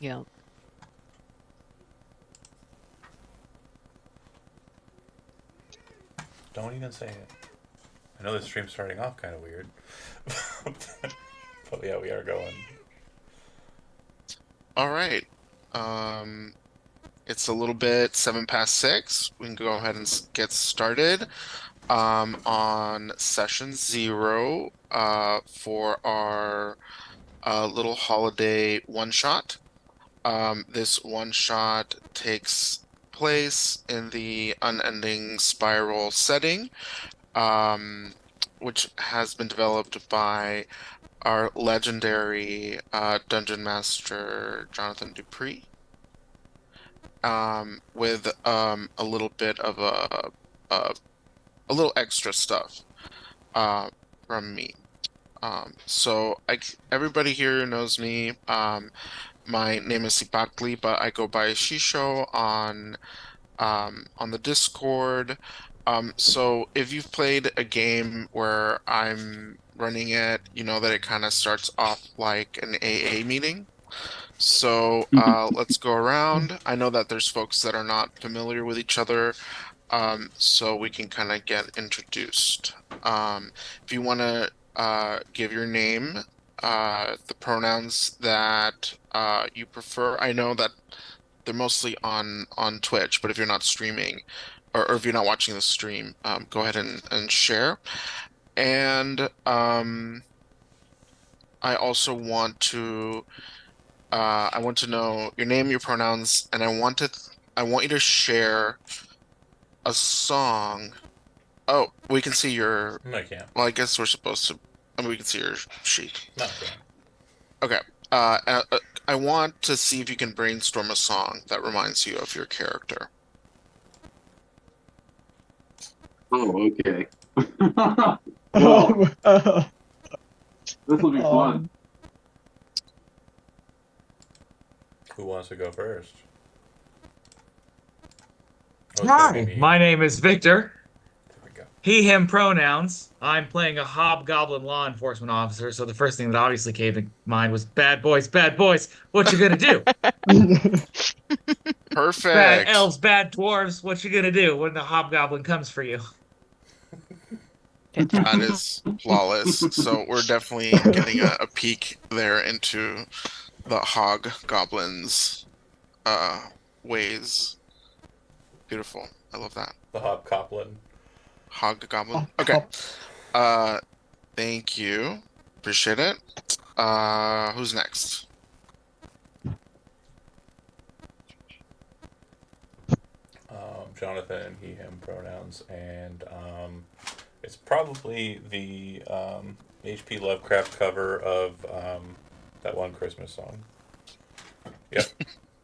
Yeah. Don't even say it. I know this stream's starting off kind of weird. But yeah, we are going. All right. Um, it's a little bit 7 past 6. We can go ahead and get started on session 0 for our little holiday one shot. This one shot takes place in the Unending Spiral setting, um, which has been developed by our legendary Dungeon Master Jonathan Dupree, with a little bit of a, a little extra stuff uh, from me. So everybody here knows me. My name is Sipakli, but I go by Shisho on the Discord. So if you've played a game where I'm running it, you know that it kind of starts off like an AA meeting. So let's go around. I know that there's folks that are not familiar with each other, so we can kind of get introduced. If you want to give your name, the pronouns that you prefer. I know that they're mostly on Twitch, but if you're not streaming or if you're not watching the stream, go ahead and share. And I also want to I want to know your name, your pronouns, and I want you to share a song. Oh, we can see your. No, I can't. Well, I guess we're supposed to. I mean, we can see your sheet. No, I can't. Okay. I want to see if you can brainstorm a song that reminds you of your character. Oh, okay. Well, this will be fun. Who wants to go first? Oh, it's Hi, gonna be me. my name is Victor. There we go. He, him pronouns. I'm playing a hobgoblin law enforcement officer, so the first thing that obviously came to mind was bad boys, what you gonna do? Perfect. Bad elves, bad dwarves, what you gonna do when the hobgoblin comes for you? That is flawless. So we're definitely getting a peek there into the hobgoblin's ways. Beautiful. I love that. The Hobgoblin. Hobgoblin. Okay. Thank you. Appreciate it. Who's next? Jonathan, he, him pronouns, and it's probably the H.P. Lovecraft cover of that one Christmas song. Yep,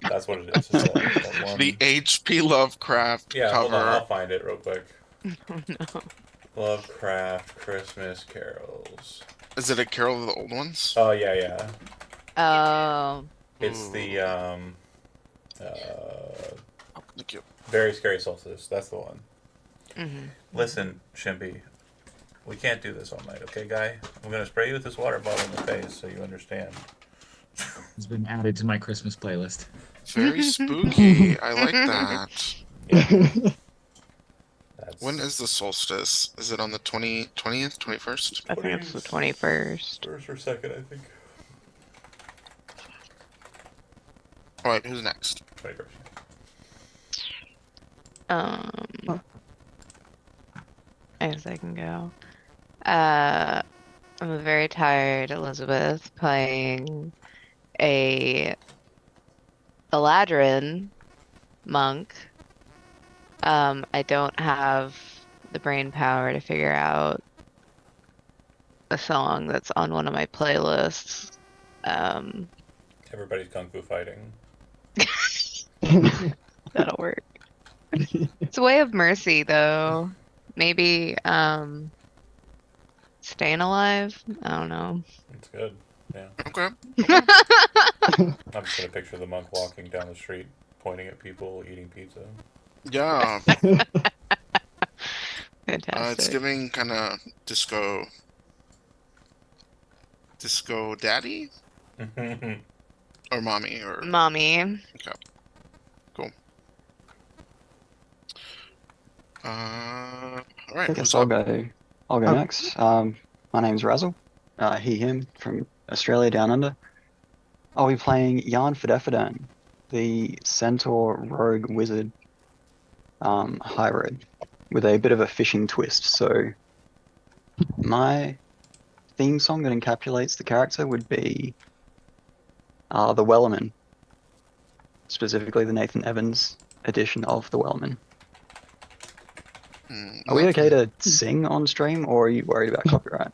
that's what it is. It's that one. The H.P. Lovecraft Yeah, hold on, cover. I'll find it real quick. Oh no. Lovecraft Christmas carols. Is it a Carol of the Old Ones? Oh yeah, yeah. Oh. It's the Oh, thank you. Very Scary Solstice. That's the one. Mm-hmm. Listen, Shimpy, we can't do this all night, okay, guy? I'm gonna spray you with this water bottle in the face so you understand. It's been added to my Christmas playlist. Very spooky. I like that. Yeah. That's When is the solstice? Is it on the 20th, 21st? I think it's the 21st. first or second, I think. All right, who's next? 21st. I guess I can go. I'm a very tired Elizabeth playing a Eladrin monk. I don't have the brain power to figure out a song that's on one of my playlists. Everybody's kung fu fighting. That'll work. It's a Way of Mercy, though. Maybe, Staying Alive? I don't know. It's good. Yeah. Okay. I'm just gonna picture the monk walking down the street, pointing at people, eating pizza. Yeah. It's Fantastic. giving kind of disco daddy. or mommy or Mommy. cool. All right, I guess who's I'll up? go. I'll go Oh. next. My name's Razzle. He, him from Australia down under. I'll be playing Yarn Fidefidern, the Centaur Rogue Wizard, high road, with a bit of a fishing twist. So my theme song that encapsulates the character would be the Wellerman, specifically the Nathan Evans edition of the Wellerman. Are we okay Lovely. to sing on stream, or are you worried about copyright?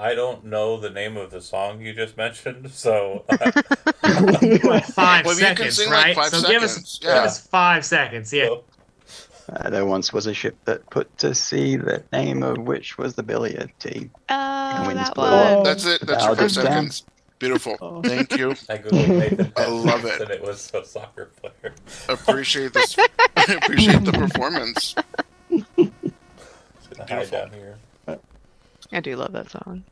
I don't know the name of the song you just mentioned, so Like 5 Well, if you can seconds, sing like right? 5 So seconds, give yeah. us 5 seconds. Yeah. so There once was a ship that put to sea, the name of which was the Billiard Tea. Oh, winds that blew. one. That's it. The That's your bow 5 dipped down. seconds. Beautiful. Oh. Thank you. I googled Nathan I love Evans, it. and it was a soccer player. Appreciate this. Appreciate the performance. Just gonna hide Beautiful. down here. I do love that song.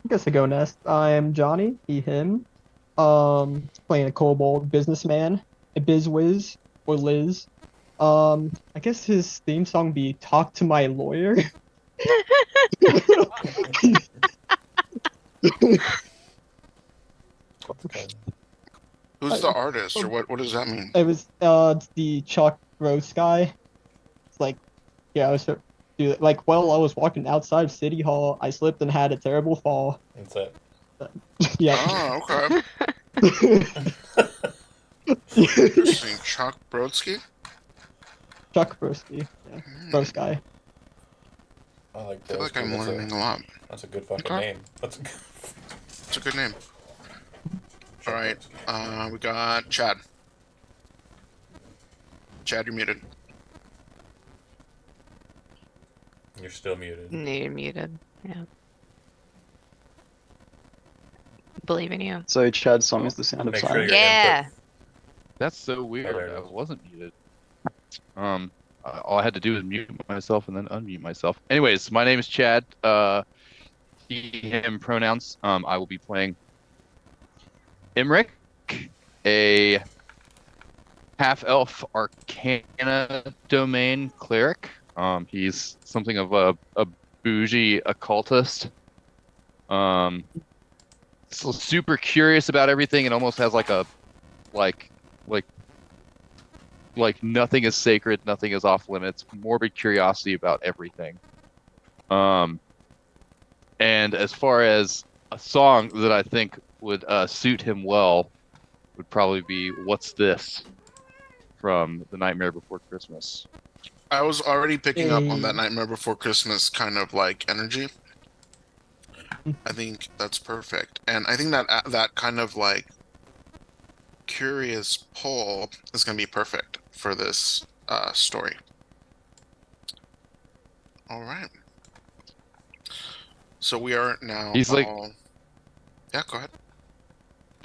I guess I go next. I am Johnny, he, him. Playing a kobold businessman, a bizwiz, or Liz. I guess his theme song be "Talk to My Lawyer." That's good. Who's the artist, or what? What does that mean? It was it's the Chuck Rose guy. It's like, yeah, I was like while I was walking outside of City Hall, I slipped and had a terrible fall. That's it. Yeah. Oh, okay. Interesting. Chuck Brodsky. Chuck Broski. Yeah. Rose guy. I like I feel like I'm that's learning a lot. That's a good fucking Okay. name. That's a good. It's a good name. All right. We got Chad. Chad, you're muted. You're still muted. You're muted. Yeah. Believe in you. So Chad's song is the sound of Make sure silence. your Yeah. input. That's so weird. there it I is. wasn't muted. All I had to do was mute myself and then unmute myself. Anyways, my name is Chad. He, him pronouns. I will be playing Imric, a half-elf arcana domain cleric. He's something of a bougie occultist. So super curious about everything and almost has like a like nothing is sacred, nothing is off limits, morbid curiosity about everything. And as far as a song that I think would suit him well would probably be "What's This" from The Nightmare Before Christmas. I was already picking up on that Hey. Nightmare Before Christmas kind of like energy. I think that's perfect, and I think that that kind of like curious pull is going to be perfect for this story. All right. So we are now. He's like- all... Yeah, go ahead.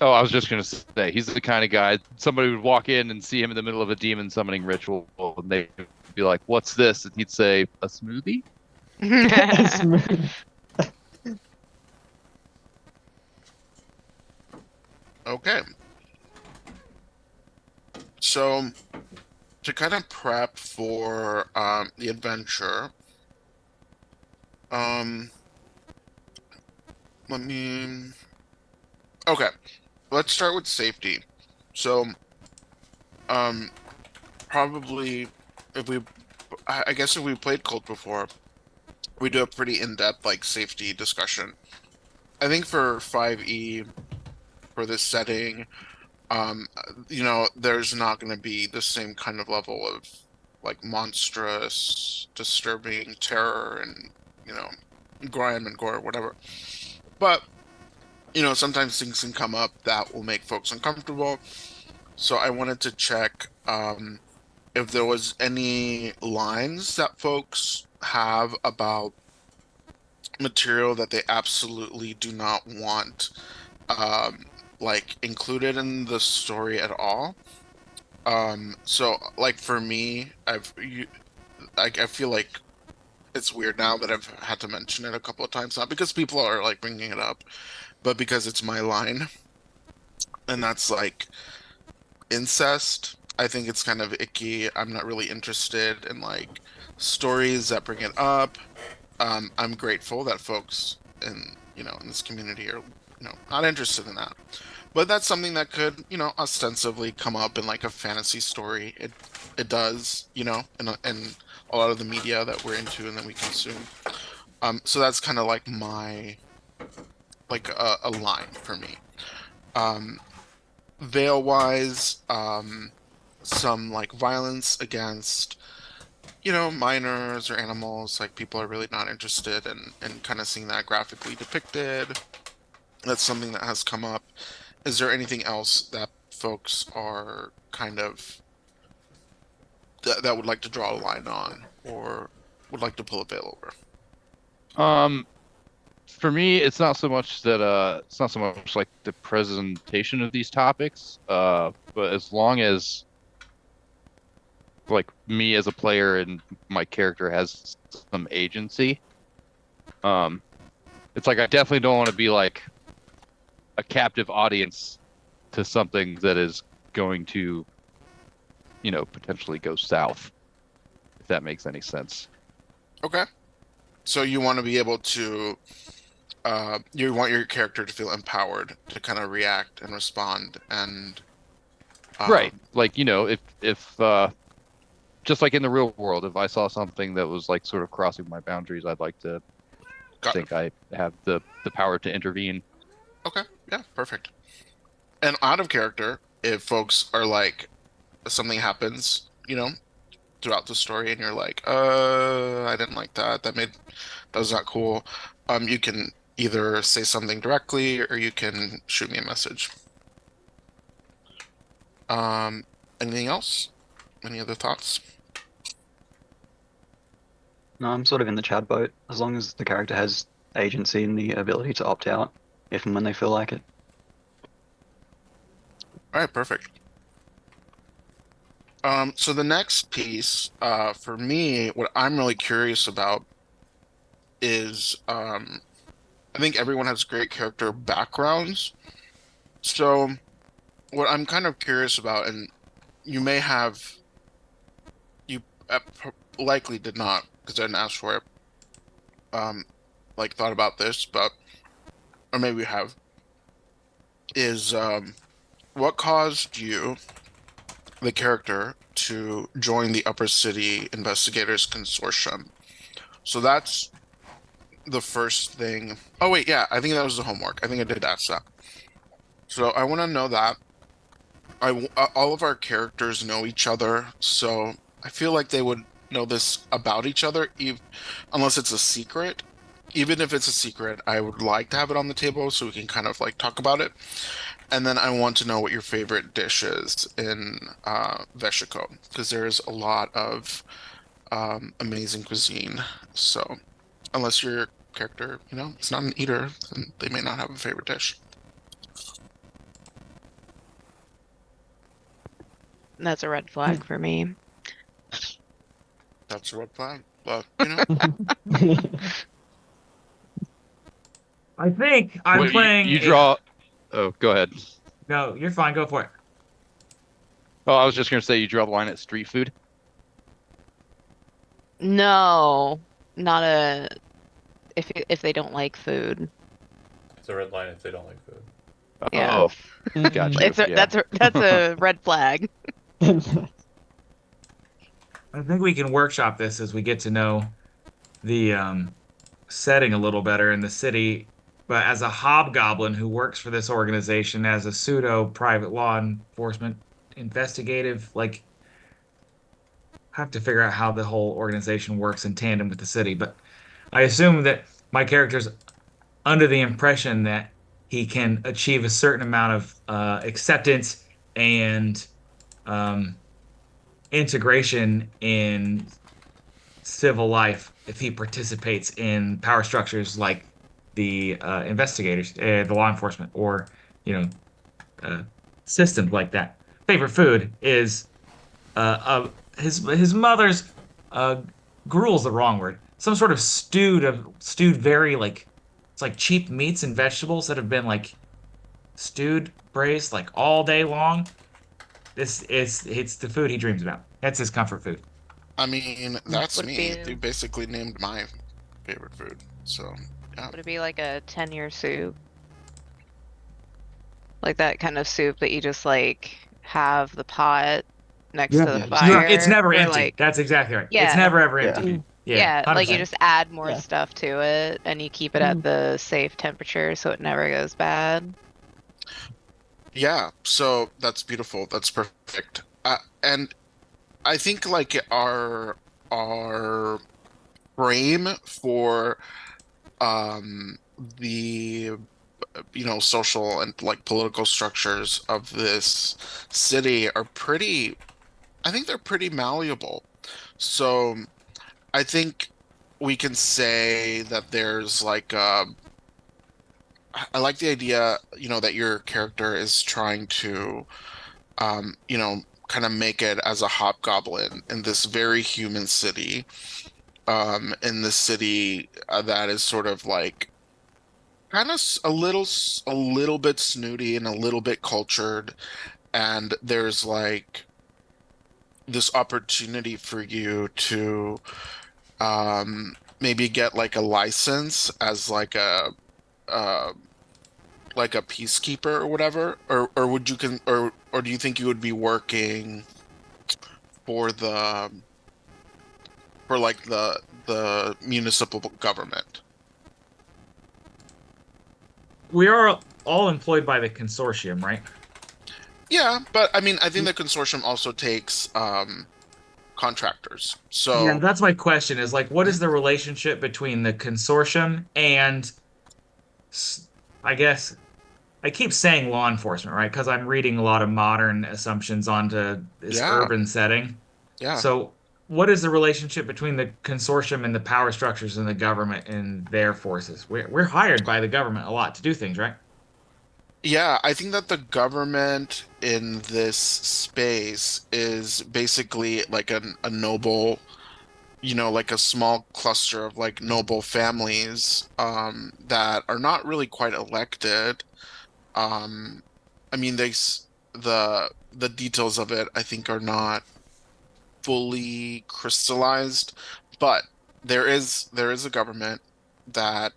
Oh, I was just gonna say he's the kind of guy somebody would walk in and see him in the middle of a demon summoning ritual, and they'd be like, "What's this?" And he'd say, "A smoothie." Smooth. Okay. So, to kind of prep for the adventure, let me. Okay, let's start with safety. So, probably if we, I guess if we played Cult before, we do a pretty in-depth like safety discussion. I think for 5e, for this setting, you know, there's not going to be the same kind of level of like monstrous, disturbing terror and, you know, grime and gore, whatever. But, you know, sometimes things can come up that will make folks uncomfortable. So I wanted to check if there was any lines that folks have about material that they absolutely do not want like included in the story at all. So like for me, I feel like it's weird now that I've had to mention it a couple of times, not because people are like bringing it up, but because it's my line, and that's like incest, I think it's kind of icky. I'm not really interested in like stories that bring it up. I'm grateful that folks in in this community are not interested in that. But that's something that could ostensibly come up in like a fantasy story. It does in a lot of the media that we're into and that we consume. So that's kind of like my like a line for me. Um, Veil wise, some like violence against minors or animals. Like people are really not interested in kind of seeing that graphically depicted. That's something that has come up. Is there anything else that folks are kind of that would like to draw a line on or would like to pull a veil over? For me, it's not so much that it's not so much like the presentation of these topics, but as long as like me as a player and my character has some agency, it's like I definitely don't want to be like a captive audience to something that is going to, potentially go south, if that makes any sense. Okay. So you want to be able to you want your character to feel empowered to kind of react and respond and Right. Like, if just like in the real world, if I saw something that was like sort of crossing my boundaries, I'd like to think I have the power to intervene. Okay, yeah, perfect. And out of character, if folks are like something happens, throughout the story and you're like, I didn't like that. That was not cool. You can either say something directly or you can shoot me a message. Anything else? Any other thoughts? No, I'm sort of in the Chad boat. As long as the character has agency and the ability to opt out if and when they feel like it. All right, perfect. So the next piece, for me, what I'm really curious about is, I think everyone has great character backgrounds. So what I'm kind of curious about, and you may have, you likely did not, because I didn't ask for it, like thought about this, but, or maybe you have, is, what caused you, the character, to join the Upper City Investigators Consortium? So that's the first thing. Oh wait, yeah, I think that was the homework. I think I did ask that. So I want to know that. All of our characters know each other, so I feel like they would know this about each other, unless it's a secret. Even if it's a secret, I would like to have it on the table so we can kind of like talk about it. And then I want to know what your favorite dish is in Veshiko, because there's a lot of amazing cuisine. So unless your character, is not an eater, then they may not have a favorite dish. That's a red flag for me. That's a red flag. But I think I'm Wait, playing. You draw. Oh, go ahead. No, you're fine. Go for it. Oh, I was just gonna say you draw the line at street food. No, not a if they don't like food. It's a red line if they don't like food. Yeah. Oh, gotcha. Yeah. That's a red flag. I think we can workshop this as we get to know the setting a little better in the city. But as a hobgoblin who works for this organization as a pseudo private law enforcement investigative, like, have to figure out how the whole organization works in tandem with the city. But I assume that my character's under the impression that he can achieve a certain amount of acceptance and integration in civil life if he participates in power structures like the investigators, the law enforcement, or systems like that. Favorite food is his mother's gruel's the wrong word. Some sort of stewed very like It's like cheap meats and vegetables that have been like stewed, braised like all day long. This is it's the food he dreams about. That's his comfort food. I mean, that's Would it me. be They basically named my favorite food. So, yeah. would it be like a 10-year soup? Like that kind of soup that you just like have the pot next Yeah. to the Yeah, just- It's fire never for empty. like That's exactly right. It's yeah. never ever Yeah. empty. Mm. Yeah, Yeah, like you 100%. just add more Yeah. stuff to it and you keep it at the safe temperature so it never goes bad. Yeah, so that's beautiful. That's perfect. And I think like our frame for the social and like political structures of this city are pretty, I think they're pretty malleable. So I think we can say that there's like I like the idea, that your character is trying to kind of make it as a hobgoblin in this very human city, in this city that is sort of like kind of a little bit snooty and a little bit cultured, and there's like this opportunity for you to maybe get like a license as uh, like a peacekeeper or whatever, or would you or do you think you would be working for like the municipal government? We are all employed by the consortium, right? Yeah, but I mean, I think the consortium also takes contractors. Yeah, So that's my question is like, what is the relationship between the consortium and, I guess, I keep saying law enforcement, right? Because I'm reading a lot of modern assumptions onto this yeah, urban setting. yeah. So, what is the relationship between the consortium and the power structures in the government and their forces? We're hired by the government a lot to do things, right? Yeah, I think that the government in this space is basically like a noble, like a small cluster of like noble families that are not really quite elected. Um, I mean, the details of it I think are not fully crystallized, but there is a government that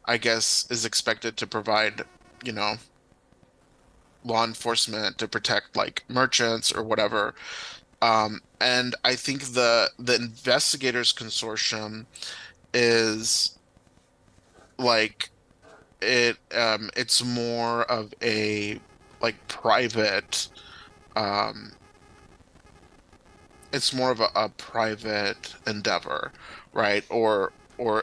I guess is expected to provide, you know, law enforcement to protect like merchants or whatever. And I think the investigators consortium is like it's more of a like private um it's more of a private endeavor, right? Or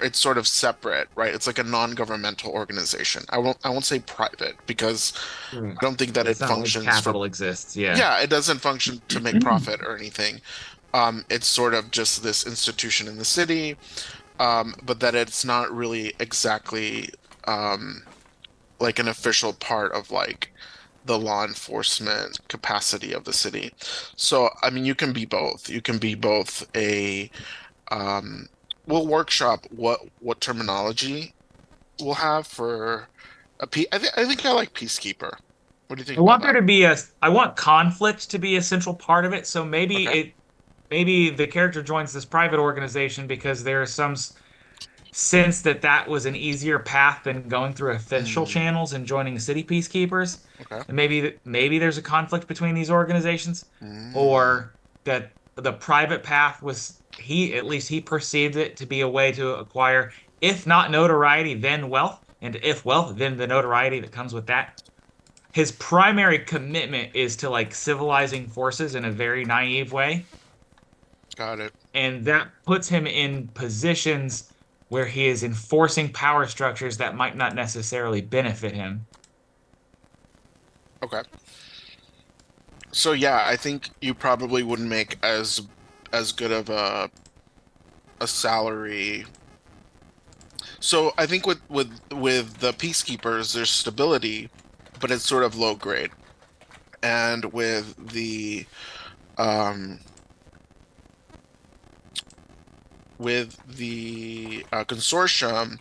it's sort of separate, right? It's like a non-governmental organization. I won't say private because Hmm. I don't think that it It's not like functions for, capital exists. Yeah. yeah, it doesn't function to make profit or anything. It's sort of just this institution in the city, but that it's not really exactly um like an official part of like the law enforcement capacity of the city. So, I mean, you can be both. You can be both a um we'll workshop what terminology we'll have for I think I like peacekeeper. What do you think I about want there that? to be a, I want conflict to be a central part of it. So Okay. maybe the character joins this private organization because there's some sense that that was an easier path than going through official Mm, channels and joining city peacekeepers. okay. And maybe there's a conflict between these organizations, Mm, or that the private path was he at least he perceived it to be a way to acquire, if not notoriety, then wealth, and if wealth, then the notoriety that comes with that. His primary commitment is to like civilizing forces in a very naive way, got it. and that puts him in positions where he is enforcing power structures that might not necessarily benefit him. Okay. So yeah, I think you probably wouldn't make as good of a salary. So I think with the peacekeepers, there's stability, but it's sort of low grade. And um with the consortium,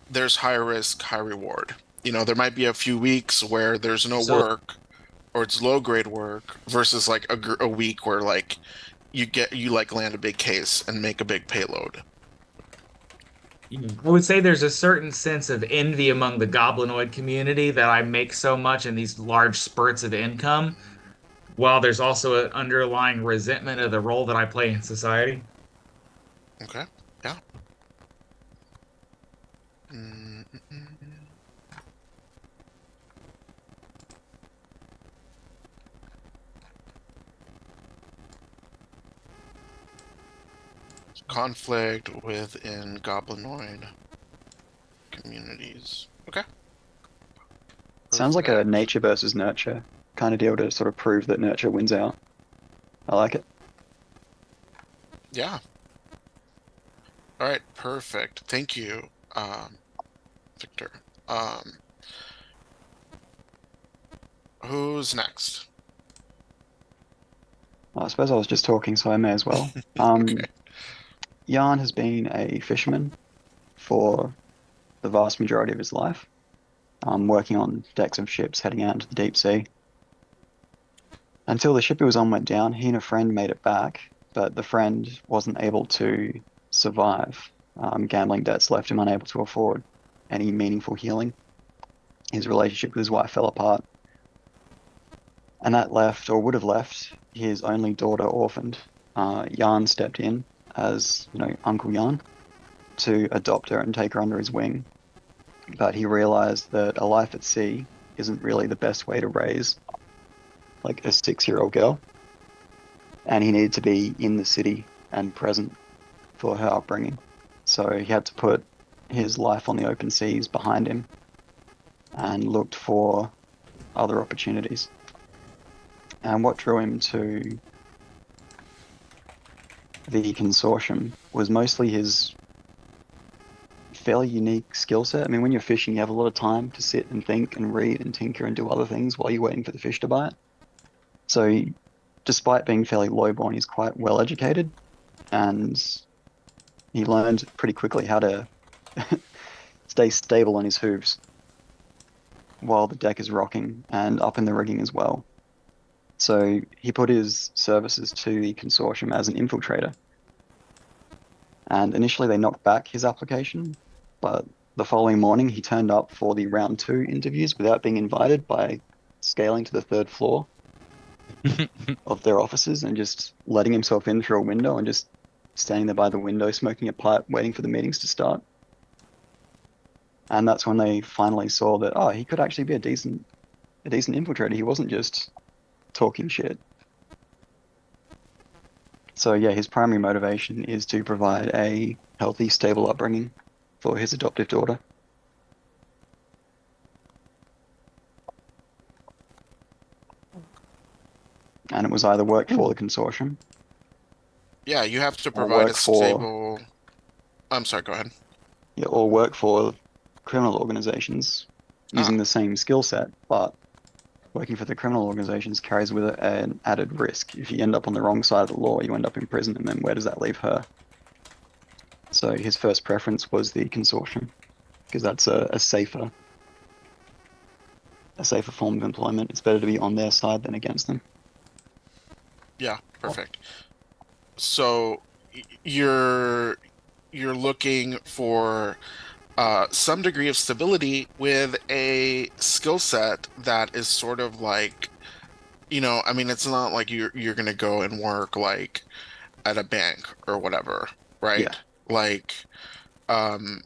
there's high risk, high reward. You know, there might be a few weeks where there's no So work or it's low grade work versus like a week where like you like land a big case and make a big payload. I would say there's a certain sense of envy among the goblinoid community that I make so much in these large spurts of income, while there's also an underlying resentment of the role that I play in society. Okay. Yeah. Mm, mm, mm. Conflict within goblinoid communities. Okay. Sounds like a Perfect. nature versus nurture kind of deal to sort of prove that nurture wins out. I like it. Yeah. All right. Perfect. Thank you, Victor. Um, who's next? I suppose I was just talking, so I may as well. Okay. Jan has been a fisherman for the vast majority of his life, working on decks of ships heading out into the deep sea. Until the ship he was on went down, he and a friend made it back, but the friend wasn't able to survive. Gambling debts left him unable to afford any meaningful healing. His relationship with his wife fell apart, and that left, or would have left, his only daughter orphaned. Jan stepped in as, Uncle Jan to adopt her and take her under his wing. But he realized that a life at sea isn't really the best way to raise like a 6-year-old girl, and he needed to be in the city and present for her upbringing. So he had to put his life on the open seas behind him and looked for other opportunities. And what drew him to the consortium was mostly his fairly unique skill set. I mean, when you're fishing, you have a lot of time to sit and think and read and tinker and do other things while you're waiting for the fish to bite. So, despite being fairly lowborn, he's quite well educated, and he learned pretty quickly how to stay stable on his hooves while the deck is rocking and up in the rigging as well. So he put his services to the consortium as an infiltrator. And initially they knocked back his application, but the following morning he turned up for the round 2 interviews without being invited by scaling to the 3rd floor of their offices and just letting himself in through a window and just standing there by the window smoking a pipe waiting for the meetings to start. And that's when they finally saw that, oh, he could actually be a decent infiltrator. He wasn't just talking shit. So yeah, his primary motivation is to provide a healthy, stable upbringing for his adoptive daughter. And it was either work for the consortium Yeah, you have to or provide a work for stable. I'm sorry, go ahead. or work for criminal organizations using Ah, the same skill set, but working for the criminal organizations carries with it an added risk. If you end up on the wrong side of the law, you end up in prison, and then where does that leave her? So his first preference was the consortium, because that's a safer form of employment. It's better to be on their side than against them. yeah, perfect. So you're looking for some degree of stability with a skill set that is sort of like, I mean, it's not like you're gonna go and work like at a bank or whatever, right? Yeah. Like,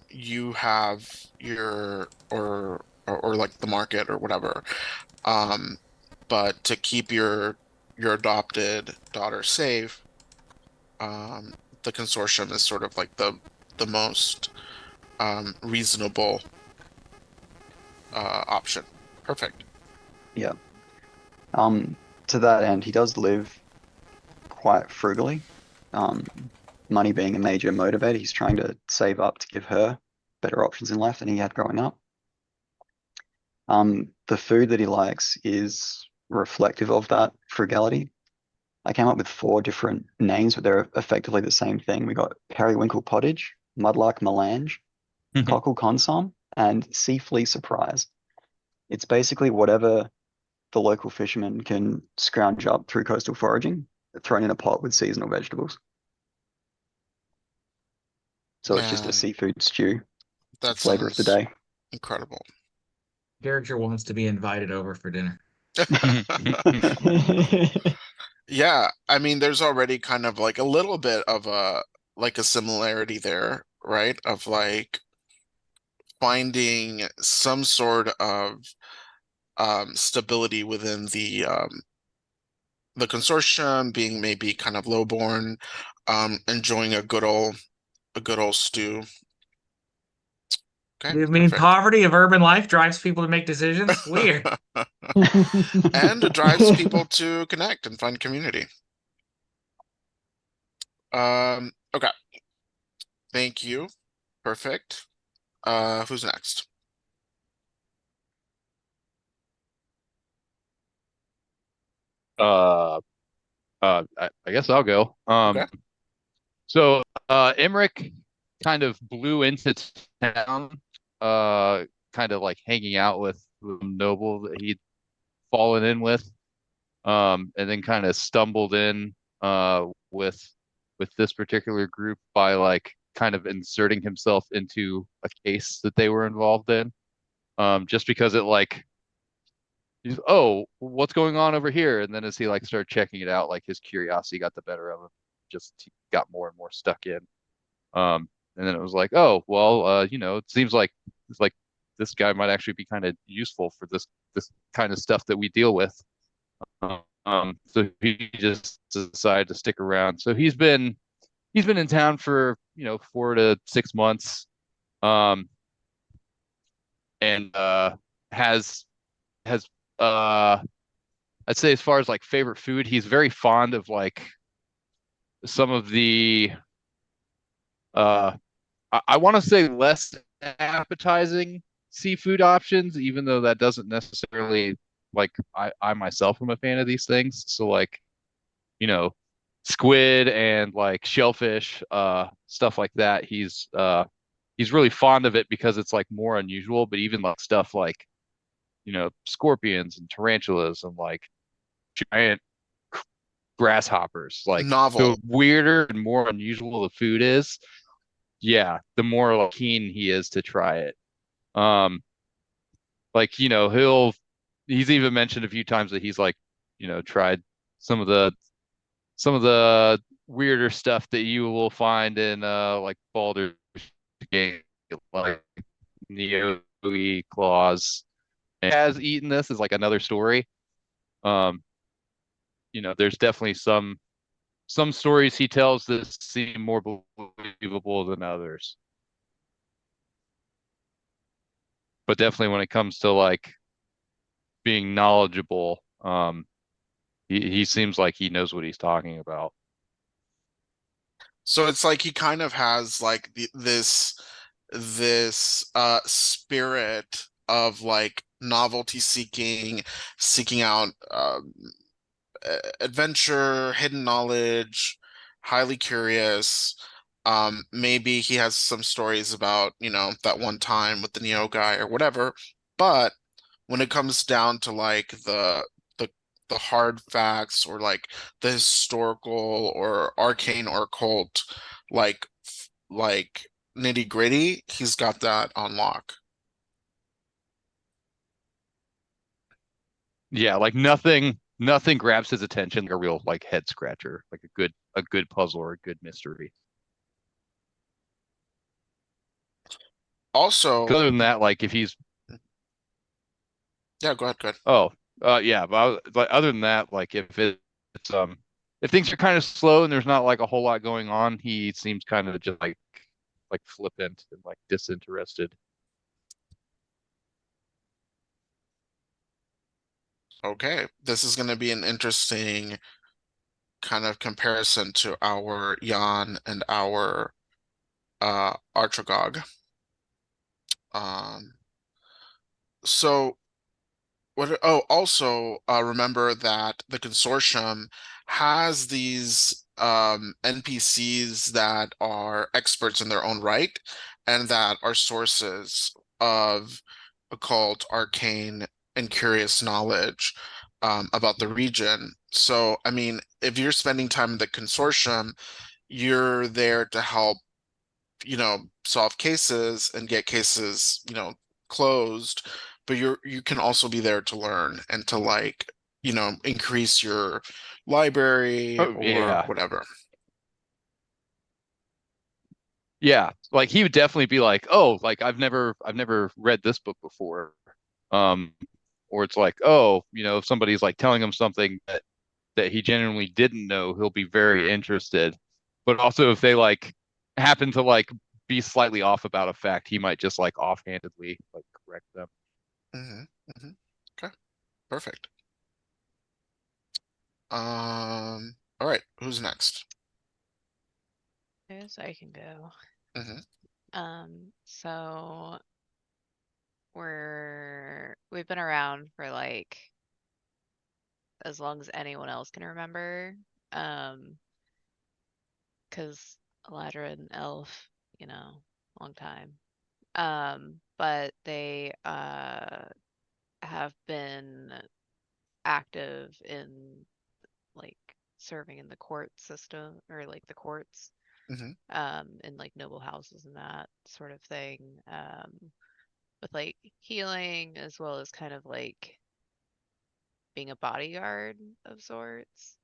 you have your or like the market or whatever. Um, but to keep your adopted daughter safe, um, the consortium is sort of like the most reasonable option. Perfect. Yeah. To that end, he does live quite frugally. Money being a major motivator, he's trying to save up to give her better options in life than he had growing up. The food that he likes is reflective of that frugality. I came up with 4 different names, but they're effectively the same thing. We got periwinkle pottage, mudlark melange, Cockle Consom, and Sea Flea Surprise. It's basically whatever the local fishermen can scrounge up through coastal foraging, thrown in a pot with seasonal vegetables. So it's just a Man, seafood stew. It's the that flavor of the sounds day. incredible. Character wants to be invited over for dinner. Yeah, I mean, there's already kind of like a little bit of a similarity there, right? Of like finding some sort of stability within the consortium, being maybe kind of lowborn, enjoying a good old stew. Okay, You mean perfect. poverty of urban life drives people to make decisions? Weird. And it drives people to connect and find community. Okay. Thank you. Perfect. Who's next? uh, I guess I'll go. Okay. So Emmerich kind of blew into town, kind of like hanging out with the noble that he'd fallen in with, and then kind of stumbled in with this particular group by like kind of inserting himself into a case that they were involved in, just because it like he's, oh, what's going on over here? And then as he like started checking it out, like his curiosity got the better of him. Just he got more and more stuck in. And then it was like, oh, well, it seems like it's like this guy might actually be kind of useful for this kind of stuff that we deal with. So he just decided to stick around. So he's been in town for 4 to 6 months, um, and has I'd say as far as like favorite food, he's very fond of some of the uh I want to say less appetizing seafood options, even though that doesn't necessarily like I myself am a fan of these things. So like, you know, squid and like shellfish, stuff like that. He's really fond of it because it's like more unusual, but even like stuff like, scorpions and tarantulas and like giant grasshoppers. Like the Novel. weirder and more unusual the food is, yeah, the more like, keen he is to try it. Um, like, he's even mentioned a few times that he's like, tried some of the some of the weirder stuff that you will find in like Baldur's Gate, like Neoe claws. And has eaten this is like another story. Um, there's definitely some stories he tells that seem more believable than others. But definitely when it comes to like being knowledgeable, he seems like he knows what he's talking about. So it's like he kind of has like this spirit of like novelty seeking out adventure, hidden knowledge, highly curious. Maybe he has some stories about, that one time with the Neo guy or whatever. But when it comes down to like the the hard facts or like the historical or arcane or occult, like nitty gritty, he's got that on lock. Yeah, like nothing grabs his attention like a real like head scratcher, like a good puzzle or a good mystery. Also, Other than that, like if he's yeah, go ahead, go ahead. oh yeah, but other than that, like if things are kind of slow and there's not like a whole lot going on, he seems kind of just like flippant and like disinterested. Okay, this is going to be an interesting kind of comparison to our Jan and our Archagog. Um, so what? Oh, also remember that the consortium has these NPCs that are experts in their own right and that are sources of occult, arcane, and curious knowledge about the region. So, I mean, if you're spending time in the consortium, you're there to help, solve cases and get cases, closed, but you can also be there to learn and to like, increase your library Oh or yeah. whatever. Yeah, like he would definitely be like, "Oh, like I've never read this book before." Um, or it's like, "Oh, if somebody's like telling him something that he genuinely didn't know, he'll be very interested." But also if they like happen to like be slightly off about a fact, he might just like offhandedly like correct them. Hmm. Hmm. Okay, perfect. All right, who's next? Yes, I can go. Hmm. So we've been around for like as long as anyone else can remember. Um, because Eladrin and Elf, long time. But they have been active in like serving in the court system or like the courts, Hmm. in like noble houses and that sort of thing. With like healing as well as kind of like being a bodyguard of sorts.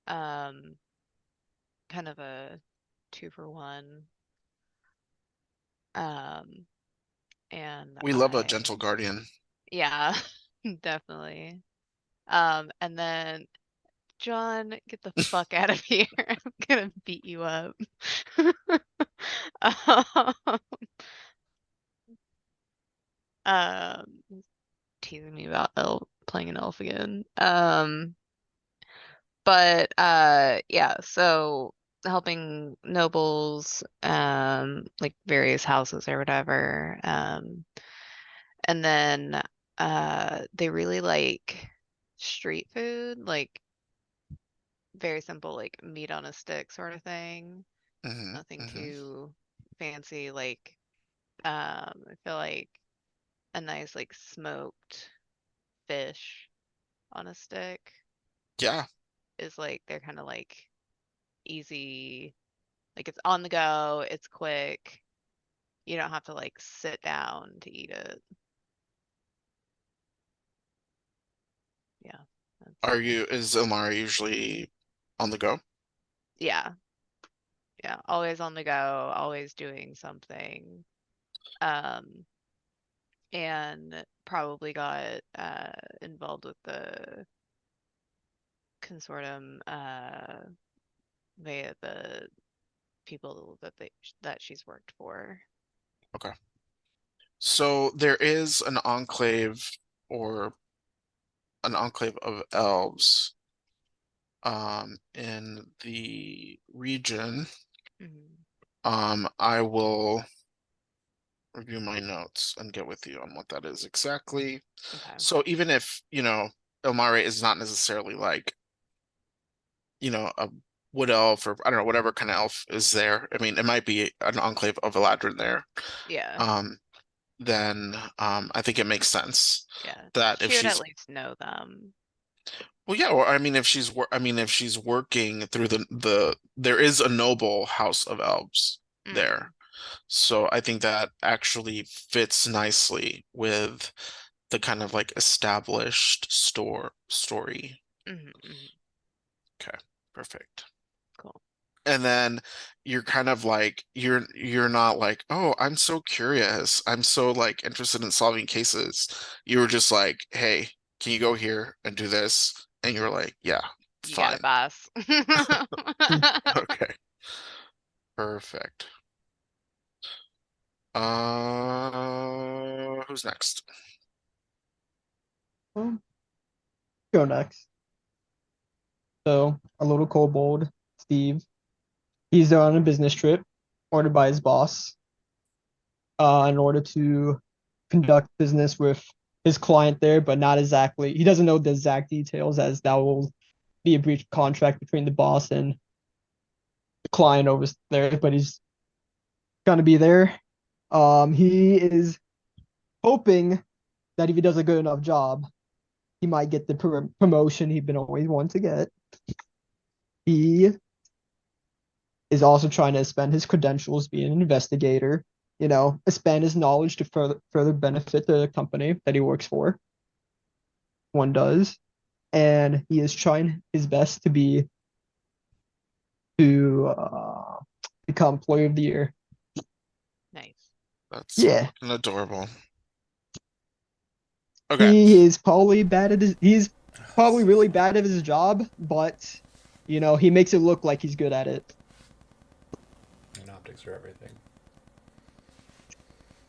Um, kind of a 2 for 1. Um, and We love a gentle guardian. yeah, definitely. And then John, get the fuck out of here. I'm gonna beat you up. Um, he's teasing me about playing an elf again. But yeah, so helping nobles, like various houses or whatever. And then they really like street food, like very simple, like meat on a stick sort of thing. Hmm. Nothing Hmm. too fancy. Like I feel like a nice like smoked fish on a stick Yeah. is like they're kind of like easy, like it's on the go, it's quick. You don't have to like sit down to eat it. Yeah. That's Is Ilmari usually on the go? yeah. Yeah, always on the go, always doing something. Um and probably got involved with the consortium via the people that she's worked for. Okay. So there is or an enclave of elves in the region. Mhm. I will review my notes and get with you on what that is exactly. Okay. So even if, Ilmari is not necessarily like, a wood elf or I don't know, whatever kind of elf is there. I mean, it might be an enclave of Eladrin there. Yeah. Um, then I think it makes sense Yeah. that if She would at she's least know them. well, yeah, or I mean, if she's working through there is a noble house of elves there. Mm. So I think that actually fits nicely with the kind of like established story. Hmm. Hmm. Okay, perfect. Cool. And then you're kind of like you're not like, oh, I'm so curious. I'm so like interested in solving cases. You were just like, hey, can you go here and do this? And you were like, yeah, You got it, fine. boss. Okay, perfect. Who's next? Um, Go next. So, our little kobold, Steve, he's there on a business trip ordered by his boss in order to conduct business with his client there, but not exactly. He doesn't know the exact details as that will be a breach of contract between the boss and the client over there, but he's gonna be there. He is hoping that if he does a good enough job, he might get the promotion he's been always wanting to get. He is also trying to expand his credentials, being an investigator. You know, expand his knowledge to further benefit the company that he works for. One does, and he is trying his best to become Employee of the Year. Nice. That's Yeah. fucking adorable. Okay. He's probably really bad at his job, but you know, he makes it look like he's good at it. And optics are everything.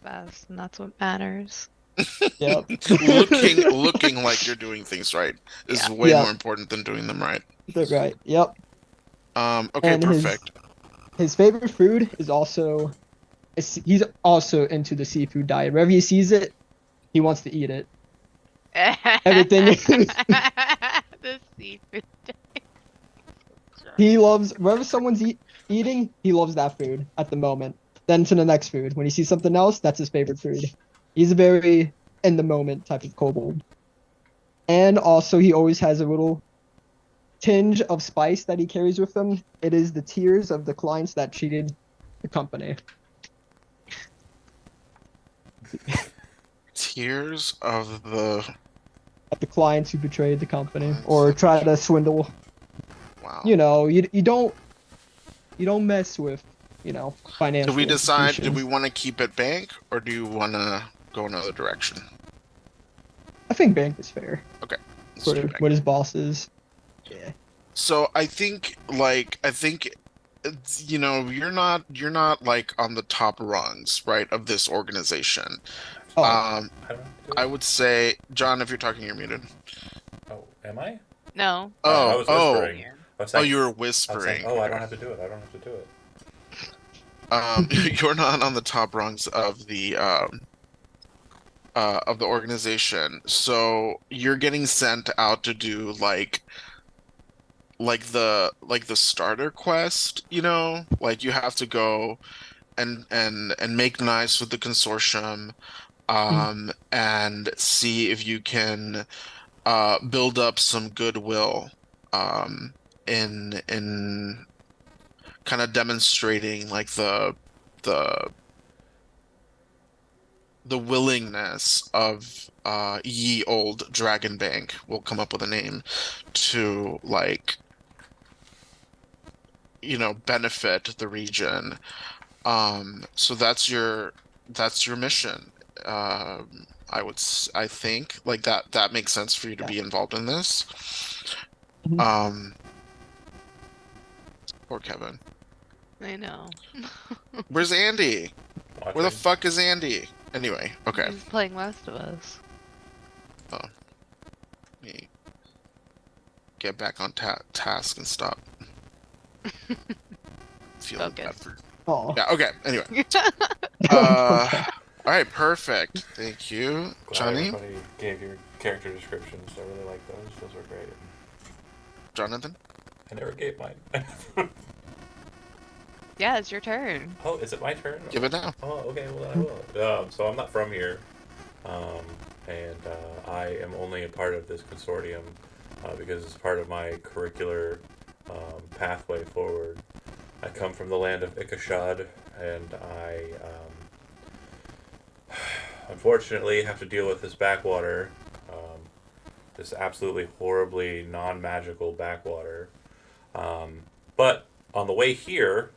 Best, and that's what matters. Yep. looking like you're doing things right is Yeah. way Yep. more important than doing them right. That's right. Yep. Okay, And perfect. his favorite food is also he's also into the seafood diet. Wherever he sees it, he wants to eat it. Everything The seafood. he loves wherever someone's eating, he loves that food at the moment. Then to the next food. When he sees something else, that's his favorite food. He's a very in the moment type of kobold. And also he always has a little tinge of spice that he carries with him. It is the tears of the clients that cheated the company. Tears of the Of the clients who betrayed the company Clients or that try to swindle. wow. You know, you don't mess with, you know, financial Did we decide? Did we institutions. want to keep it bank or do you want to go another direction? I think bank is fair. Let's Sort do of bank. what his boss is. Yeah. So I think it's, you know, you're not like on the top rungs, right, of this organization. Oh, Um, I don't have to do I it. would say, John, if you're talking, you're muted. Oh, am I? No. I Oh, was oh, whispering. Here. I was oh, saying, you were I was saying, whispering. oh, I Okay. don't have to do it. I don't have to do it. You're not on the top rungs of the organization, so you're getting sent out to do like the starter quest, you know? Like you have to go and make nice with the consortium, and see if you can build up some goodwill, in kind of demonstrating like the the willingness of ye old Dragon Bank, we'll come up with a name, to like, you know, benefit the region. So that's your mission. I think like that makes sense for you to yeah. be involved in this. Mhm. Um, Poor Kevin. I know. Where's Andy? Where the Watching. fuck is Andy? Anyway, okay. He's playing Last of Us. Let me get back on task and stop feeling bad Focus. for. Oh. Yeah. Okay. Anyway. Okay. All right. Perfect. Thank you, Glad Johnny. everybody gave your character descriptions. I really like those. Those were great. Jonathan. I never gave mine. Yeah, it's your turn. Oh, is it my turn? Give it now. Oh, okay. Well, then I will. So I'm not from here, and I am only a part of this consortium because it's part of my curricular pathway forward. I come from the land of Ikashad, and I unfortunately have to deal with this backwater, this absolutely horribly non-magical backwater. But on the way here,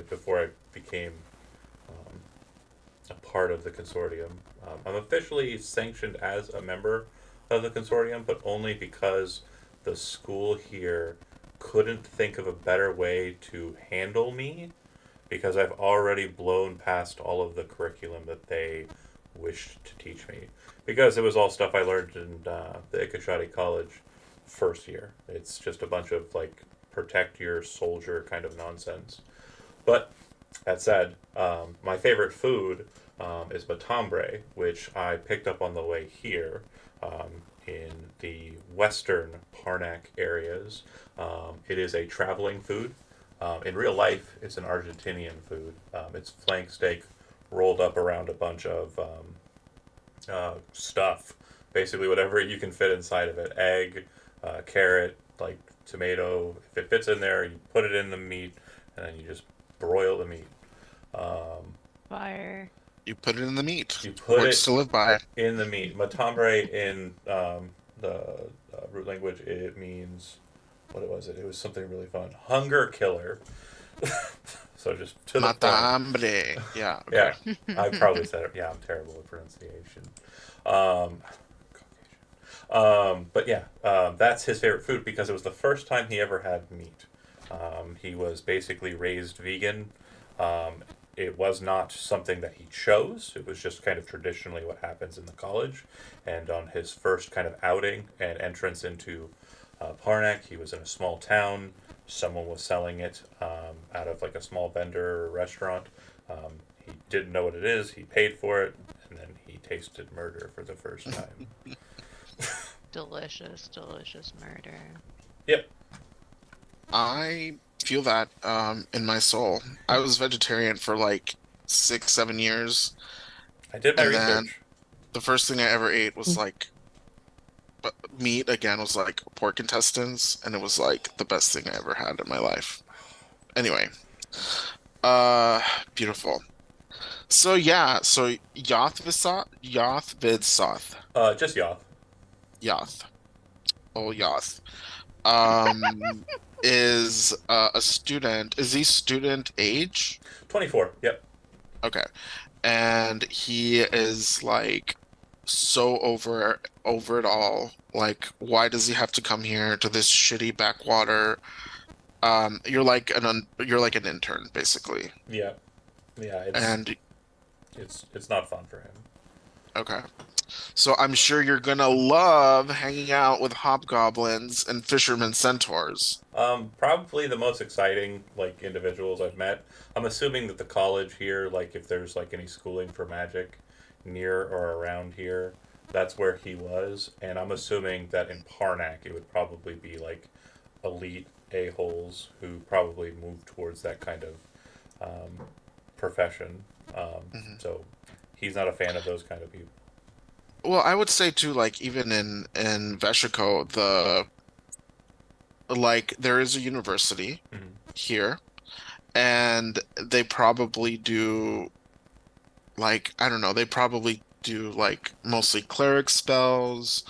before I became a part of the consortium, I'm officially sanctioned as a member of the consortium, but only because the school here couldn't think of a better way to handle me because I've already blown past all of the curriculum that they wished to teach me. Because it was all stuff I learned in the Ikashadi College first year. It's just a bunch of like protect your soldier kind of nonsense. But that said, my favorite food is matambre, which I picked up on the way here. in the western Parnac areas. It is a traveling food. In real life, it's an Argentinian food. It's flank steak rolled up around a bunch of stuff. Basically, whatever you can fit inside of it: egg, carrot, like tomato. If it fits in there, you put it in the meat, and then you just broil the meat. Fire. You put it in the meat. You put Words it to live by. in the meat. Matambre in the root language, it means, what was it? It was something really fun. Hunger killer. So just to the Mata point. hambre. Yeah. Okay. Yeah, I probably said it. Yeah, I'm terrible at pronunciation. Um, but yeah, that's his favorite food because it was the first time he ever had meat. He was basically raised vegan. It was not something that he chose. It was just kind of traditionally what happens in the college. And on his first kind of outing and entrance into Parnac, he was in a small town. Someone was selling it out of like a small vendor or restaurant. He didn't know what it is. He paid for it, and then he tasted murder for the first time. Delicious, delicious murder. Yep. I feel that in my soul. I was vegetarian for like 6, 7 years. I did my And then- research. The first thing I ever ate was like meat again, was like pork intestines, and it was like the best thing I ever had in my life. Anyway, beautiful. So yeah, so Yoth Vidsoth, Just Yoth. Yoth, oh Yoth, is a student. Is he student age? 24. Yep. Okay, and he is like so over it all. Like, why does he have to come here to this shitty backwater? You're like an intern basically, Yeah. Yeah. and It's not fun for him. okay. So I'm sure you're gonna love hanging out with hobgoblins and fishermen centaurs. Probably the most exciting like individuals I've met. I'm assuming that the college here, like if there's like any schooling for magic near or around here, that's where he was. And I'm assuming that in Parnac it would probably be like elite a-holes who probably move towards that kind of profession. So he's not a fan of those kind of people. Well, I would say too, like even in Veshico, there is a university Mhm. here, and they probably do like, I don't know, they probably do like mostly cleric spells.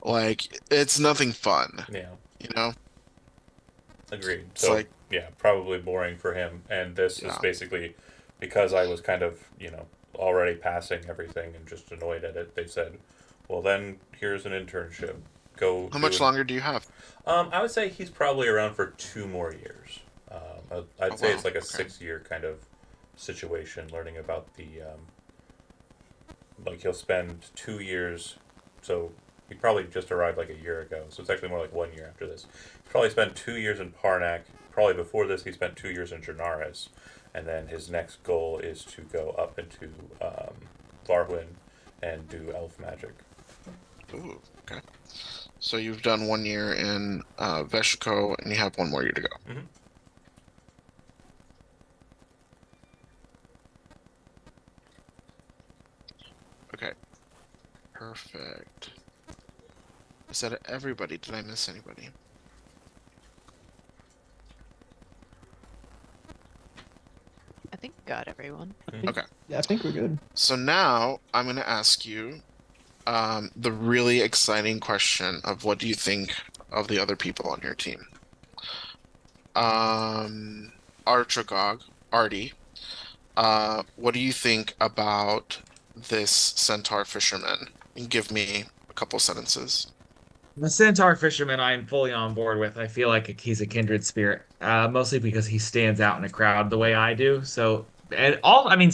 Like, it's nothing fun, Yeah. you know? Agreed. It's So like, yeah, probably boring for him. And this is Yeah. basically because I was kind of, already passing everything and just annoyed at it. They said, "Well, then here's an internship. Go." how much longer do you have? I would say he's probably around for 2 more years. I'd Oh, say wow. it's like a Okay. 6-year kind of situation, learning about the like he'll spend 2 years. So he probably just arrived like a year ago. So it's actually more like 1 year after this. He's probably spent 2 years in Parnac. Probably before this, he spent 2 years in Jernaris. And then his next goal is to go up into Varwin and do elf magic. Ooh, okay. So you've done 1 year in Veshico, and you have 1 more year to go. Mhm. Okay. Perfect. Is that everybody? Did I miss anybody? I think got everyone. Yeah, I think we're good. So now I'm going to ask you the really exciting question of what do you think of the other people on your team? Archagog, Artie, what do you think about this centaur fisherman? Give me a couple sentences. The centaur fisherman I am fully on board with. I feel like he's a kindred spirit, mostly because he stands out in a crowd the way I do. So, and all, I mean,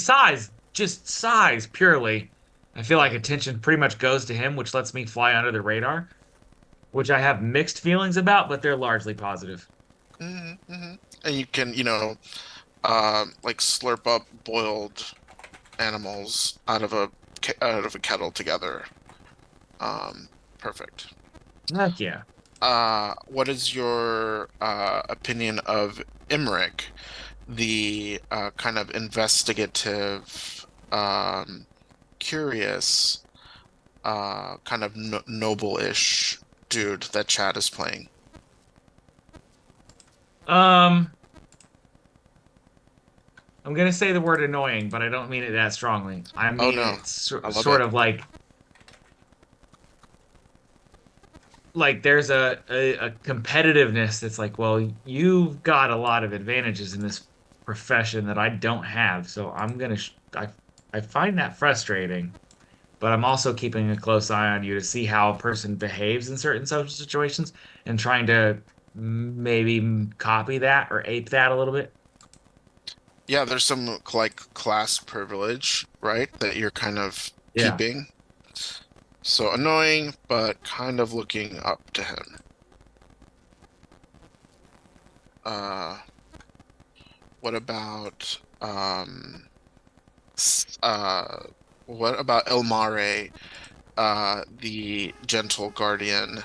just size purely. I feel like attention pretty much goes to him, which lets me fly under the radar, which I have mixed feelings about, but they're largely positive. And you can, like slurp up boiled animals out of a kettle together. perfect. Heck yeah. What is your opinion of Imric, the kind of investigative, curious, kind of noble-ish dude that Chad is playing? I'm gonna say the word annoying, but I don't mean it that strongly. I Oh, mean no. it's I love sort it. of like there's a competitiveness that's like, well, you've got a lot of advantages in this profession that I don't have, so I find that frustrating. But I'm also keeping a close eye on you to see how a person behaves in certain social situations and trying to maybe copy that or ape that a little bit. Yeah, there's some like class privilege, right? That you're kind of Yeah. keeping. So annoying, but kind of looking up to him. Uh, what about what about Elmare, the gentle guardian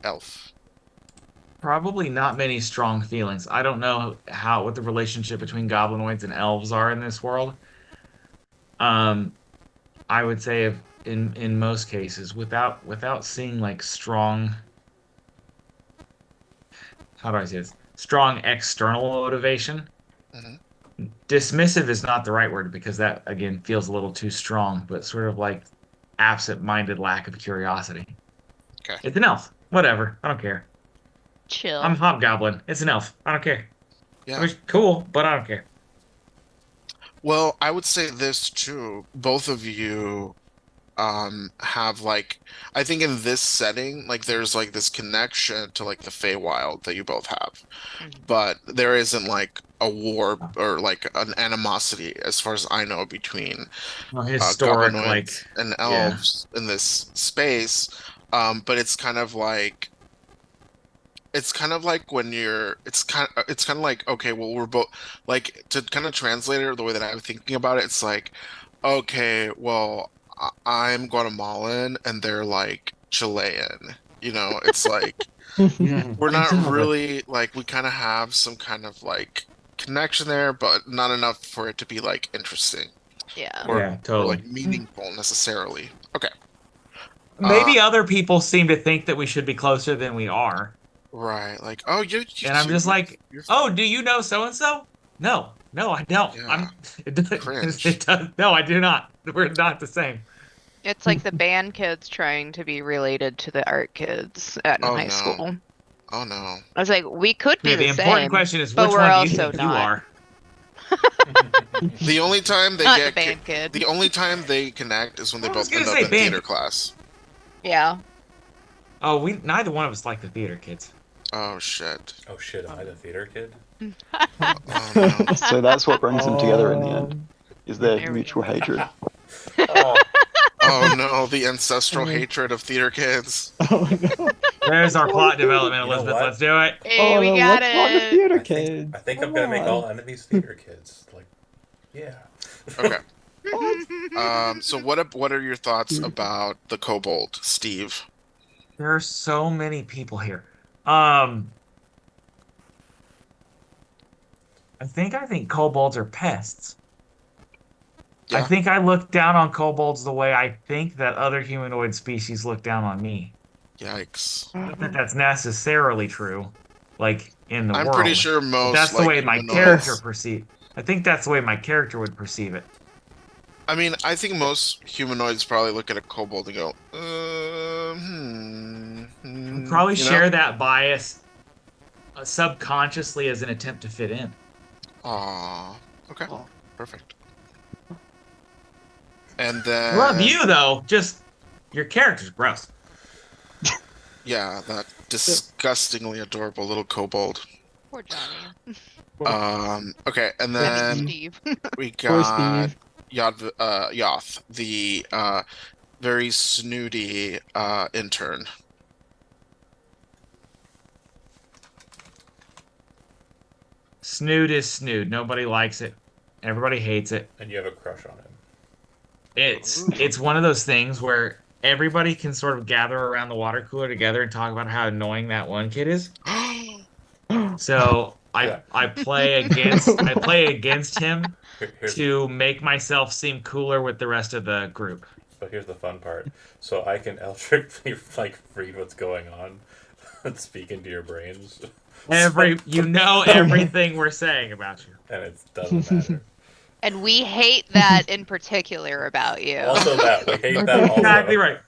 elf? Probably not many strong feelings. I don't know what the relationship between goblinoids and elves are in this world. Um, I would say if in most cases, without seeing like strong, how do I say this? Strong external motivation. Hmm. Dismissive is not the right word because that again feels a little too strong, but sort of like absent-minded lack of curiosity. Okay. It's an elf. Whatever. I don't care. Chill. I'm hobgoblin. It's an elf. I don't care. I Yeah. mean, cool, but I don't care. Well, I would say this too. Both of you have like, I think in this setting, like there's like this connection to like the Feywild that you both have, Mhm. but there isn't like a war or like an animosity as far as I know between Well, historic, like, goblinoids and yeah. elves in this space. But it's kind of like when you're it's kind of like, okay, well, we're both like, to kind of translate it the way that I'm thinking about it, it's like, okay, well, I'm Guatemalan and they're like Chilean, it's like we're I not know, but really like, we kind of have some kind of like connection there, but not enough for it to be like interesting Yeah. or yeah, or like totally. meaningful necessarily. Okay. uh Maybe other people seem to think that we should be closer than we are. right, like, oh, And I'm just like, you're oh, do you know so and so? No, no, I don't. yeah, It cringe. does, no, I do not. We're not the same. It's like the band kids trying to be related to the art kids in Oh high no. school. Oh no. I was like, we could be Okay, the the important same, question is but which we're one do you also think you not. are? The only time they Not the get band kid. the only time they connect is when they I was both gonna end up say in theater band. class. Yeah. Oh, we neither one of us like the theater kids. Oh shit. Oh shit, am I the theater kid? Oh no. So that's what brings them together in the end, is their There we mutual go. hatred. Oh, Oh no, the ancestral hatred of theater kids. Oh no. There's our Oh, plot theater- development, you know Elizabeth. what? Let's do it. Hey, Oh we no, got what's wrong with it. theater I think kids? I think I'm Come gonna make all on. enemies theater kids. Like, yeah. Okay. What? So what are your thoughts Theater kids. about the kobold, Steve? There are so many people here. Um, I think kobolds are pests. I Yeah. think I look down on kobolds the way I think that other humanoid species look down on me. Yikes. Not that that's necessarily true, like in the I'm pretty world, sure but most that's the like way my character humanoids. perceive. I think that's the way my character would perceive it. I mean, I think most humanoids probably look at a kobold and go, We probably you know? share that bias subconsciously as an attempt to fit in. Aw. Okay. Oh. Perfect. And Love then, you though, just your character's gross. yeah, that disgustingly adorable little kobold. Poor Johnny. Okay, and I then mean, Steve. we Poor got Steve. Yoth, the very snooty intern. Snood is snood. Nobody likes it. Everybody hates it. And you have a crush on him. It's one of those things where everybody can sort of gather around the water cooler together and talk about how annoying that one kid is. So Yeah. I play against him Here's to make myself seem cooler with the rest of the group. so here's the fun part. So I can Eldritchly like read what's going on and speak into your brains. Everything we're saying about you. And it doesn't matter. And we hate that in particular about you. Also that we hate that also. Exactly right.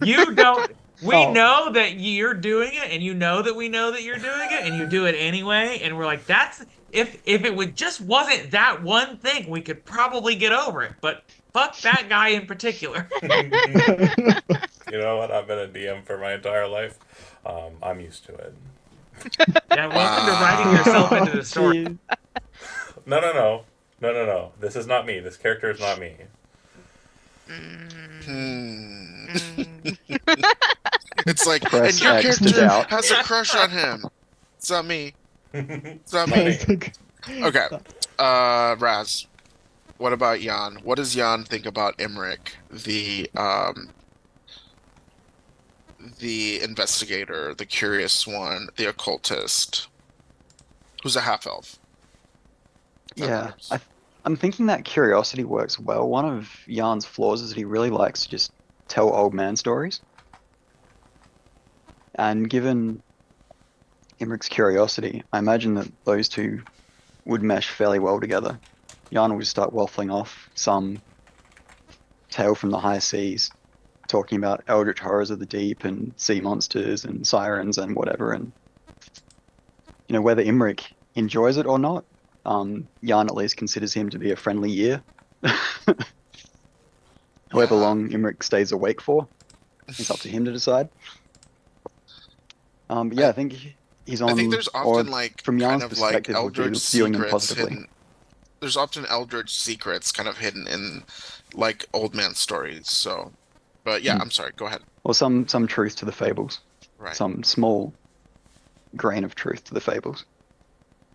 You don't. We Oh. know that you're doing it, and you know that we know that you're doing it, and you do it anyway. And we're like, that's if it would just wasn't that one thing, we could probably get over it. But fuck that guy in particular. You know what? I've been a DM for my entire life. I'm used to it. Yeah, welcome to writing yourself into the story. Jeez. No. This is not me. This character is not me. It's like, Press and your X to character doubt. has a crush on him. It's not me. It's not Not me. me. Okay. Raz, what about Jan? What does Jan think about Imric, the investigator, the curious one, the occultist, who's a half elf? Yeah, I'm thinking that curiosity works well. One of Jan's flaws is that he really likes to just tell old man stories. And given Imric's curiosity, I imagine that those two would mesh fairly well together. Jan will just start waffling off some tale from the high seas, talking about eldritch horrors of the deep and sea monsters and sirens and whatever. And whether Imric enjoys it or not, Jan at least considers him to be a friendly ear. However long Imric stays awake for, it's up to him to decide. But yeah, I think he's on. I think there's or often like from kind Jan's of like perspective, would be eldritch viewing him secrets positively. hidden. There's often eldritch secrets kind of hidden in like old man stories. So, but yeah, I'm sorry. Go ahead. Or some truth to the fables. Right. Some small grain of truth to the fables.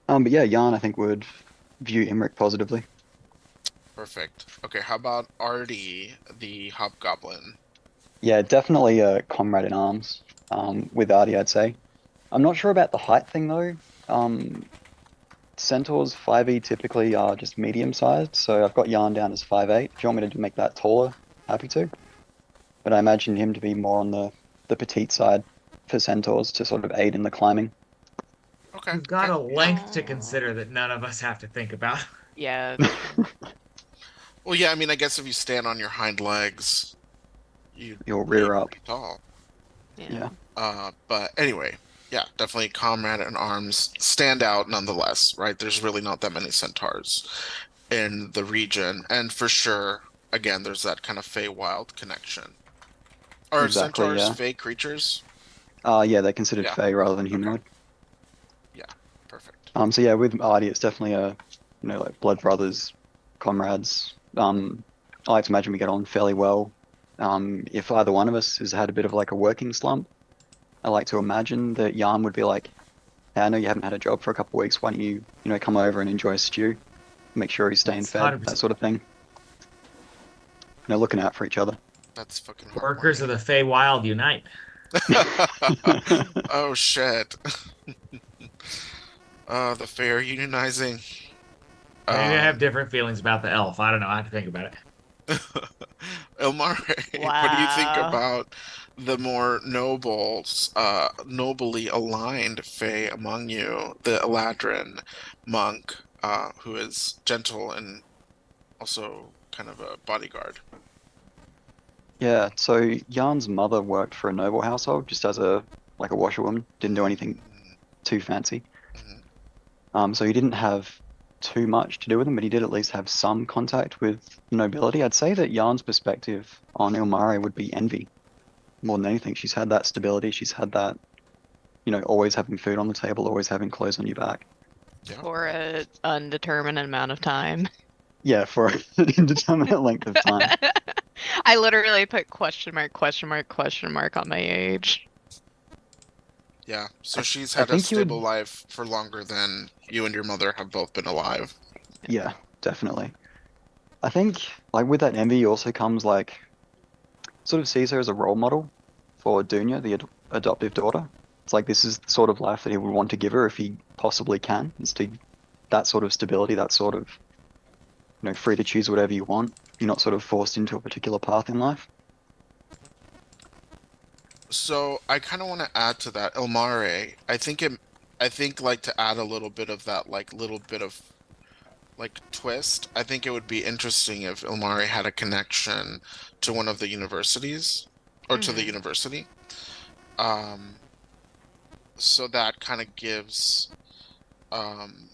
But yeah, Jan I think would view Imric positively. Perfect. Okay, how about Artie, the hobgoblin? Yeah, definitely a comrade in arms. With Artie, I'd say. I'm not sure about the height thing though. Centaurs 5e typically are just medium sized, so I've got Jan down as 5'8". If you want me to make that taller, happy to. But I imagine him to be more on the petite side for centaurs to sort of aid in the climbing. Okay. You've got a okay. length to consider that none of us have to think about. Yeah. Well, yeah, I mean, I guess if you stand on your hind legs, You'll rear up. pretty tall. Yeah. But anyway, yeah, definitely comrade in arms, stand out nonetheless, right? There's really not that many centaurs in the region, and for sure, again, there's that kind of Feywild connection. Are Exactly, centaurs yeah. Fey creatures? Yeah, they're considered Yeah. Fey rather than humanoid. Perfect. So yeah, with Artie, it's definitely like blood brothers, comrades. I like to imagine we get on fairly well. If either one of us has had a bit of like a working slump, I like to imagine that Jan would be like, hey, I know you haven't had a job for a couple of weeks. Why don't you, come over and enjoy a stew? Make sure he's staying That's fed, 100%. that sort of thing. Looking out for each other. That's fucking Workers of the Feywild unite. Oh shit. The Fey are unionizing. Maybe I have different feelings about the elf. I don't know. I have to think about it. Elmar, what do you think Wow. about the more nobly aligned Fey among you, the Eladrin monk, who is gentle and also kind of a bodyguard? Yeah, so Jan's mother worked for a noble household just as a washerwoman. Didn't do anything too fancy. So he didn't have too much to do with them, but he did at least have some contact with nobility. I'd say that Jan's perspective on Ilmari would be envy more than anything. She's had that stability. She's had that, always having food on the table, always having clothes on your back. Yeah. For an undetermined amount of time. Yeah, for an indeterminate length of time. I literally put question mark on my age. Yeah, so she's I had a think you would- stable life for longer than you and your mother have both been alive. Yeah, definitely. I think, with that envy also comes, sort of sees her as a role model for Dunya, the adoptive daughter. It's like this is the sort of life that he would want to give her if he possibly can, is to that sort of stability, that sort of, free to choose whatever you want. You're not sort of forced into a particular path in life. So I kind of want to add to that, Ilmare. I think like to add a little bit of that, like little bit of like twist. I think it would be interesting if Ilmare had a connection to one of the universities or to the Mhm. university. Um, so that kind of gives, um,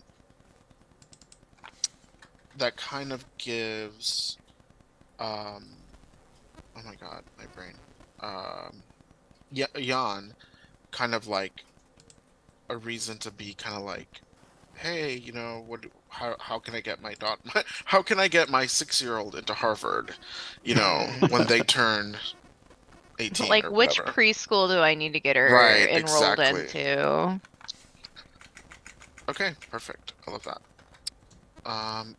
that kind of gives, oh my God, my brain. Yeah, Jan kind of like a reason to be kind of like, hey, how can I get my daughter, how can I get my 6-year-old into Harvard, when they turn But 18 like, or which whatever. preschool do I need to get her Right, enrolled exactly. into? Okay, perfect. I love that.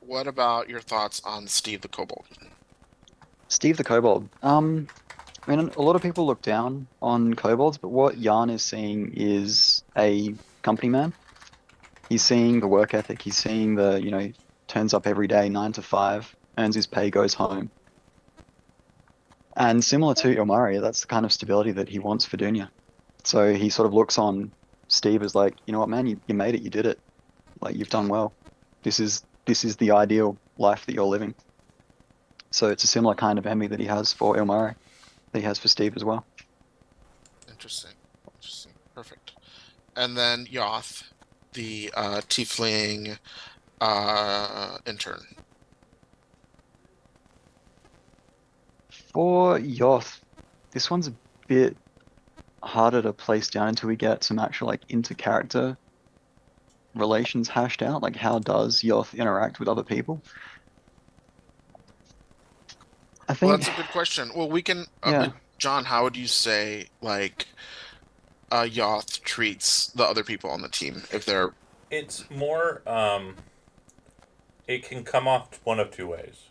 What about your thoughts on Steve the Kobold? Steve the Kobold. I mean, a lot of people look down on kobolds, but what Jan is seeing is a company man. He's seeing the work ethic. He's seeing turns up every day, 9 to 5, earns his pay, goes home. And similar to Ilmaria, that's the kind of stability that he wants for Dunya. So he sort of looks on Steve as like, you know what, man, you made it, you did it. Like you've done well. This is the ideal life that you're living. So it's a similar kind of envy that he has for Ilmaria, that he has for Steve as well. Interesting. Interesting. Perfect. And then Yoth, the tiefling intern. For Yoth, this one's a bit harder to place down until we get some actual like inter-character relations hashed out. Like how does Yoth interact with other people? I Well, think, that's a good question. Well, we can, yeah. John, how would you say like Yoth treats the other people on the team if they're It's more. It can come off one of two ways.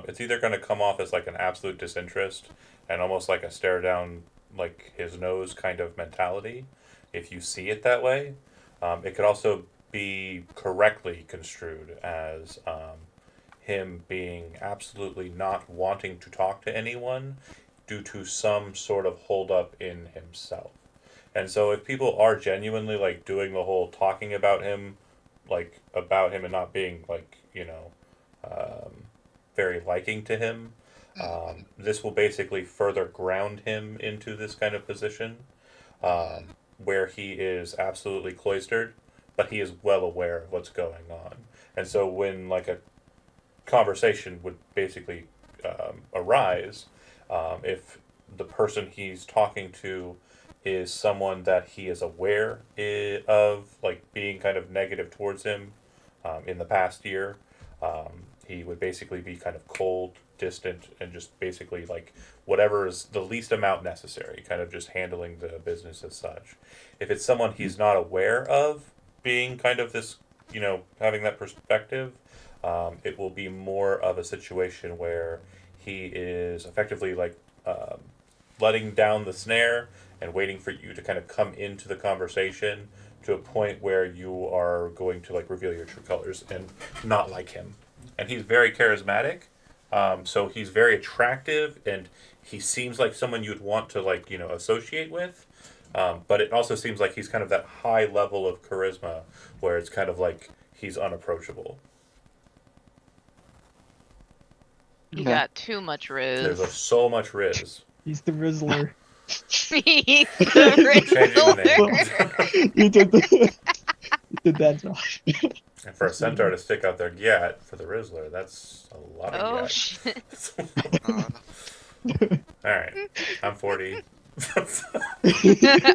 It's either going to come off as like an absolute disinterest and almost like a stare down, like his nose kind of mentality, if you see it that way. It could also be correctly construed as him being absolutely not wanting to talk to anyone due to some sort of holdup in himself. And so if people are genuinely like doing the whole talking about him, like about him and not being like, um, very liking to him, this will basically further ground him into this kind of position, where he is absolutely cloistered, but he is well aware of what's going on. And so when like a conversation would basically arise, if the person he's talking to is someone that he is aware of, like being kind of negative towards him in the past year, he would basically be kind of cold, distant, and just basically like whatever is the least amount necessary, kind of just handling the business as such. If it's someone he's not aware of being kind of this, having that perspective, it will be more of a situation where he is effectively like letting down the snare and waiting for you to kind of come into the conversation to a point where you are going to like reveal your true colors and not like him. And he's very charismatic, so he's very attractive, and he seems like someone you'd want to like associate with. But it also seems like he's kind of that high level of charisma where it's kind of like he's unapproachable. You Yeah. got too much There's riz. so much riz. He's the Rizzler. He's the Changing the Rizzler. name. You did that, Josh. And for a centaur to stick out their gat for the Rizzler, that's a lot of Oh gat. shit. Alright, I'm 40.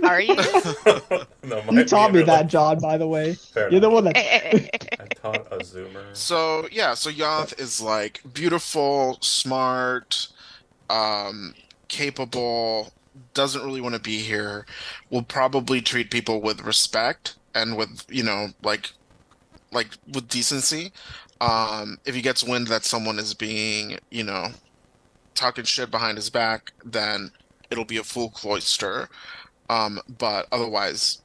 Are you? No, You taught me really- that, John, by the way. Fair You're the enough. one that. I taught a Zoomer. So yeah, so Yoth is like beautiful, smart, capable, doesn't really want to be here, will probably treat people with respect and with, like with decency. If he gets wind that someone is being, talking shit behind his back, then it'll be a full cloister. But otherwise,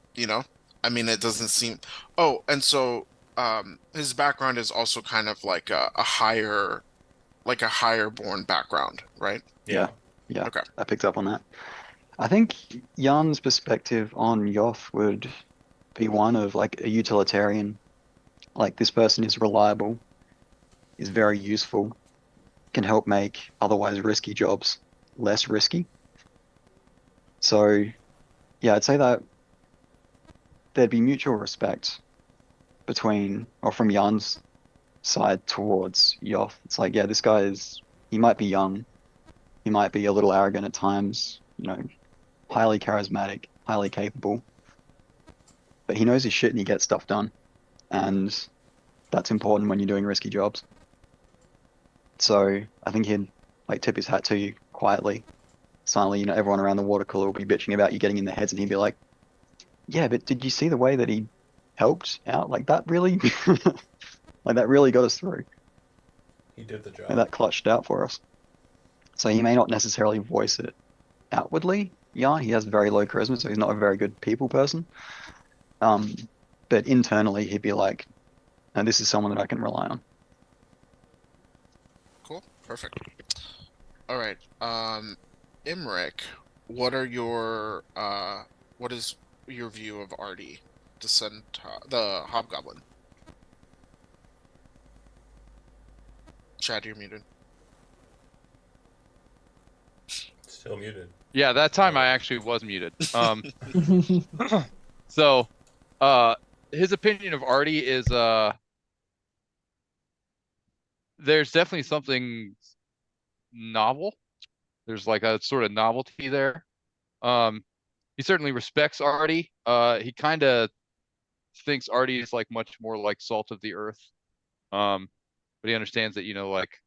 I mean, it doesn't seem. Oh, and so his background is also kind of like a higher born background, right? Yeah. Yeah, Okay. I picked up on that. I think Jan's perspective on Yoth would be one of like a utilitarian. Like this person is reliable, is very useful, can help make otherwise risky jobs less risky. So yeah, I'd say that there'd be mutual respect between or from Jan's side towards Yoth. It's like, yeah, this guy he might be young, he might be a little arrogant at times, highly charismatic, highly capable, but he knows his shit and he gets stuff done. And that's important when you're doing risky jobs. So I think he'd like tip his hat to you quietly, silently. Everyone around the water cooler will be bitching about you getting in their heads, and he'd be like, "Yeah, but did you see the way that he helped out? Like that really, like that really got us through. He did the job. And that clutched out for us." So he may not necessarily voice it outwardly. Yeah, he has very low charisma, so he's not a very good people person. But internally, he'd be like, "No, this is someone that I can rely on." Cool. Perfect. All right. Imric, what is your view of Artie, the Hobgoblin? Chad, you're muted. Still muted. Yeah, that time I actually was muted. So, his opinion of Artie is there's definitely something novel. There's like a sort of novelty there. He certainly respects Artie. He kind of thinks Artie is like much more like salt of the earth. But he understands that, like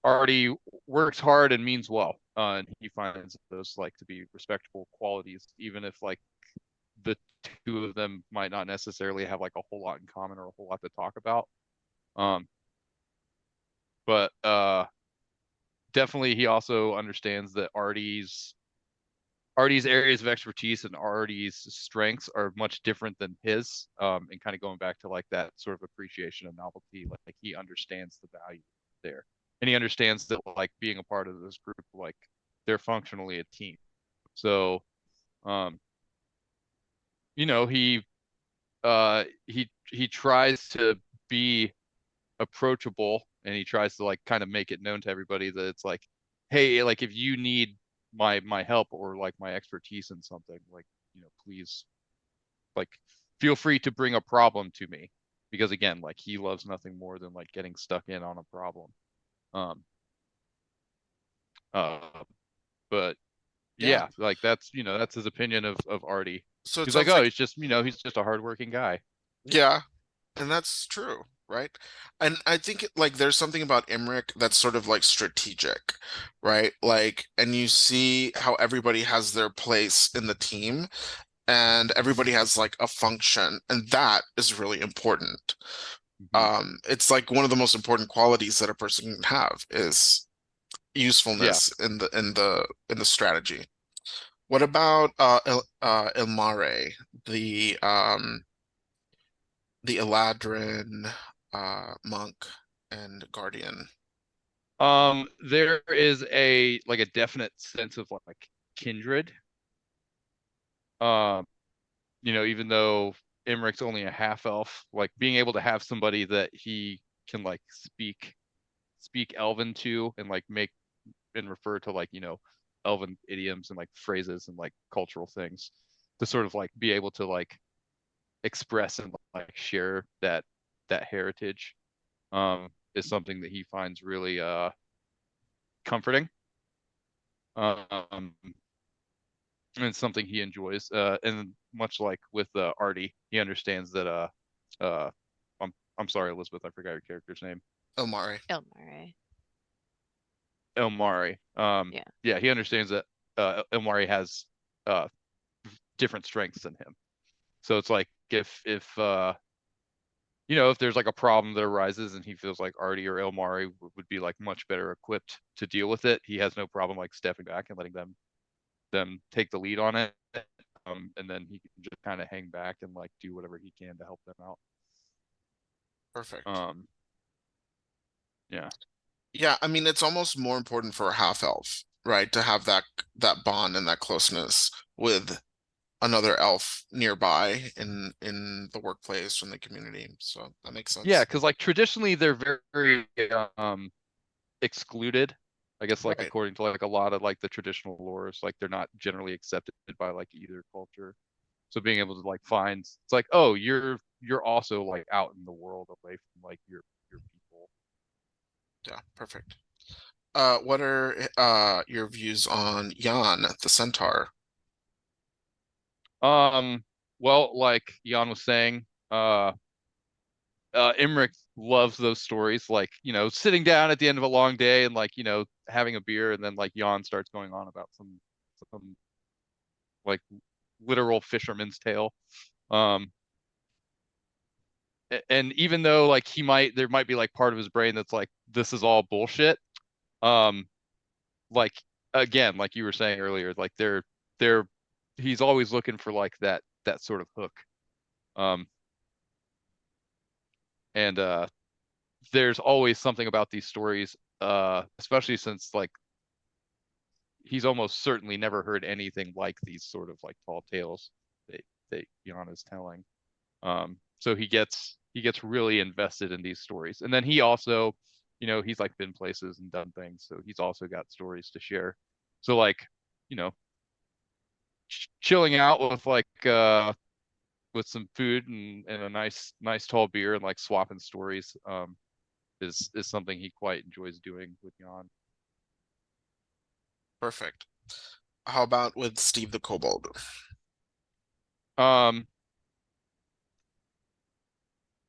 Artie works hard and means well. And he finds those like to be respectable qualities, even if like the two of them might not necessarily have like a whole lot in common or a whole lot to talk about. But definitely he also understands that Artie's areas of expertise and Artie's strengths are much different than his. And kind of going back to like that sort of appreciation of novelty, like he understands the value there. And he understands that like being a part of this group, like they're functionally a team. So he tries to be approachable, and he tries to like kind of make it known to everybody that it's like, hey, like if you need my help or like my expertise in something, like please like feel free to bring a problem to me, because again, like he loves nothing more than like getting stuck in on a problem. uh but yeah, like that's his opinion of Artie. So it He's like, sounds oh, like, he's just a hardworking guy. yeah, and that's true, right? And I think like there's something about Imric that's sort of like strategic, right? Like, and you see how everybody has their place in the team and everybody has like a function, and that is really important. It's like one of the most important qualities that a person can have is Yeah. usefulness in the strategy. What about Ilmare, the Eladrin monk and guardian? There is a like a definite sense of like kindred. Um, even though Imric's only a half elf, like being able to have somebody that he can like speak Elven to and like make and refer to like, Elven idioms and like phrases and like cultural things to sort of like be able to like express and like share that heritage is something that he finds really comforting. Um, and it's something he enjoys. And much like with Artie, he understands that uh I'm sorry, Elizabeth, I forgot your character's name. Ilmare. Ilmari. Elmari. Yeah. Yeah, he understands that Elmari has uh different strengths than him. So it's like if you know, if there's like a problem that arises and he feels like Artie or Ilmari would be like much better equipped to deal with it, he has no problem like stepping back and letting them take the lead on it. And then he can just kind of hang back and like do whatever he can to help them out. Perfect. Yeah. Yeah, I mean, it's almost more important for a half elf, right, to have that bond and that closeness with another elf nearby in the workplace and the community. So that makes sense. Yeah, because like traditionally they're very excluded. I guess like Right. according to like a lot of like the traditional lores, like they're not generally accepted by like either culture. So being able to like find, it's like, oh, you're also like out in the world away from like your people. Yeah, perfect. What are your views on Jan the Centaur? Well, like Jan was saying, Imric loves those stories, like, you know, sitting down at the end of a long day and like, you know, having a beer, and then like Jan starts going on about some like literal fisherman's tale. Um, and even though like there might be like part of his brain that's like, this is all bullshit. Um, like again, like you were saying earlier, like they're he's always looking for like that sort of hook. Um, and there's always something about these stories, especially since like he's almost certainly never heard anything like these sort of like tall tales that Jan is telling. So he gets really invested in these stories, and then he also, you know, he's like been places and done things, so he's also got stories to share. So like, you know, chilling out with like with some food and a nice tall beer and like swapping stories is something he quite enjoys doing with Jan. Perfect. How about with Steve the Kobold?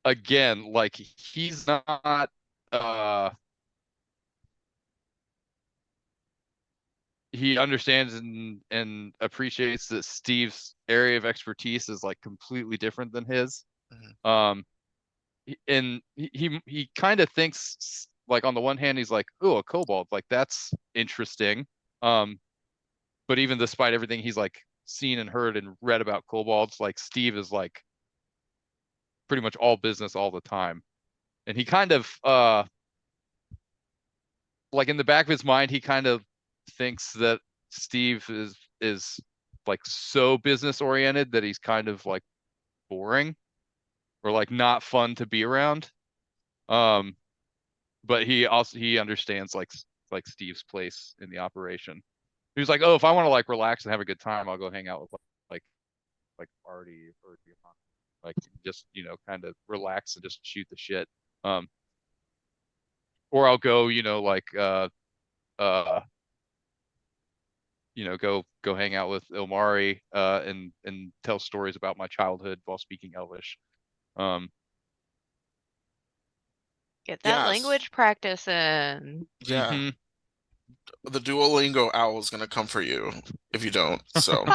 Again, like he's not he understands and appreciates that Steve's area of expertise is like completely different than his. Mhm. And he kind of thinks like on the one hand he's like, oh, a kobold, like that's interesting. But even despite everything he's like seen and heard and read about kobolds, like Steve is like pretty much all business all the time. And he kind of like in the back of his mind, he kind of thinks that Steve is like so business oriented that he's kind of like boring or like not fun to be around. But he understands like Steve's place in the operation. He was like, oh, if I want to like relax and have a good time, I'll go hang out with like Artie or like just, you know, kind of relax and just shoot the shit. Or I'll go, you know, like uh you know, go hang out with Ilmari and tell stories about my childhood while speaking Elvish. Get that Yes. language practice in. Yeah. Mhm. The Duolingo owl is gonna come for you if you don't. So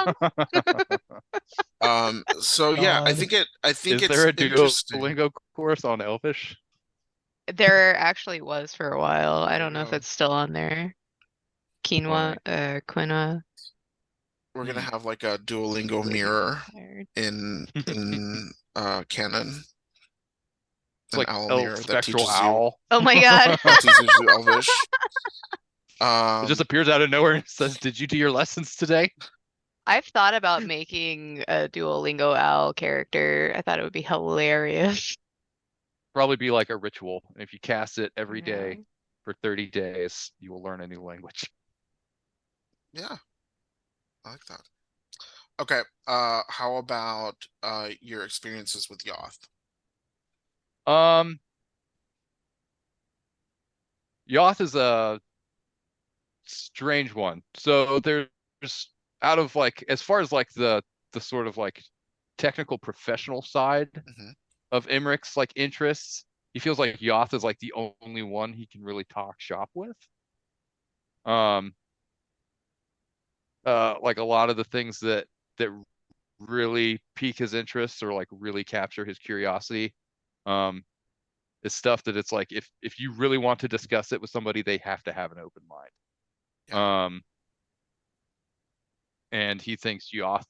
so yeah, I God. think Is there it's a interesting. Duolingo course on Elvish? There actually was for a while. I There don't you know if go. it's still on there. Quinoa, Funny. quinoa. We're gonna Hmm. have like a Duolingo Completely mirror tired. in canon, It's an like owl a mirror that spectral teaches you owl. Oh my God. Elvish. It just appears out of nowhere and says, "Did you do your lessons today?" I've thought about making a Duolingo owl character. I thought it would be hilarious. Probably be like a ritual. And if you cast it every Yeah. day for 30 days, you will learn a new language. Yeah, I like that. Okay, how about your experiences with Yoth? Yoth is a strange one. So there's out of like as far as like the sort of like technical professional side Mhm. of Imric's like interests, he feels like Yoth is like the only one he can really talk shop with. Um, like a lot of the things that really pique his interest or like really capture his curiosity Is stuff that it's like if you really want to discuss it with somebody, they have to have an open mind. Yeah. And he thinks Yoth,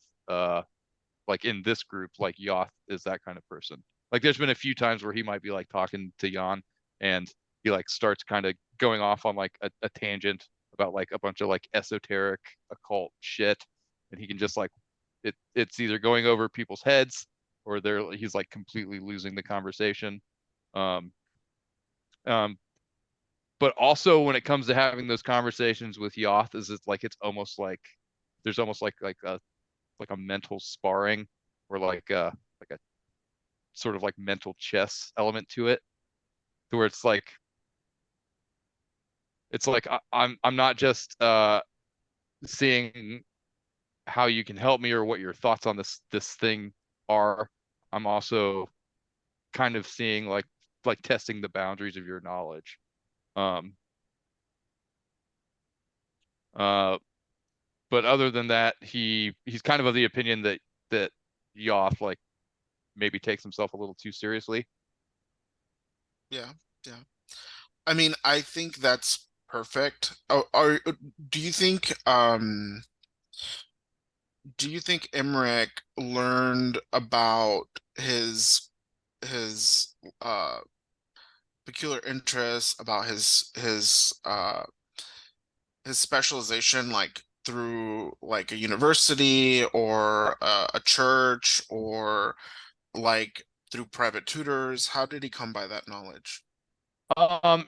like in this group, like Yoth is that kind of person. Like there's been a few times where he might be like talking to Jan and he like starts kind of going off on like a tangent about like a bunch of like esoteric occult shit. And he can just like it's either going over people's heads or he's like completely losing the conversation. Um, um, but also when it comes to having those conversations with Yoth, it's almost like there's almost like a mental sparring or like a sort of like mental chess element to it, to where it's like I'm not just seeing how you can help me or what your thoughts on this thing are. I'm also kind of seeing like testing the boundaries of your knowledge. Um uh but other than that, he's kind of the opinion that Yoth like maybe takes himself a little too seriously. Yeah. Yeah. I mean, I think that's perfect. Do you think Emmerich learned about his peculiar interests, about his specialization, like through like a university or a church, or like through private tutors? How did he come by that knowledge?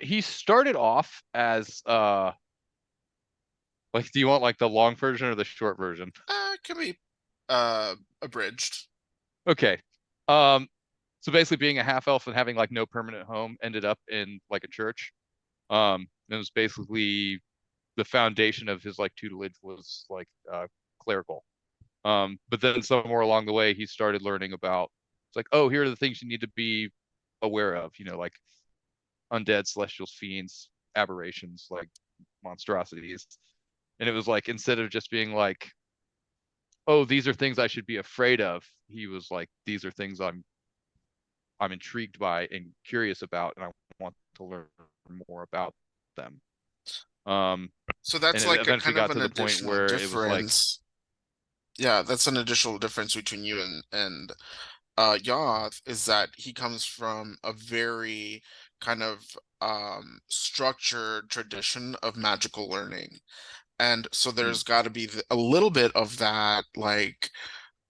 He started off as like, do you want like the long version or the short version? Can be abridged. Okay. So basically being a half elf and having like no permanent home ended up in like a church. It was basically the foundation of his like tutelage was like clerical. But then somewhere along the way he started learning about it's like, oh, here are the things you need to be aware of, like undead, celestials, fiends, aberrations, like monstrosities. And it was like instead of just being like, oh, these are things I should be afraid of, he was like, these are things I'm intrigued by and curious about, and I want to learn more about them. So And that's it like a eventually kind of got an to the point additional where it was like, difference. Yeah, that's an additional difference between you and Yoth, is that he comes from a very kind of structured tradition of magical learning. And so hmm, there's got to be a little bit of that, like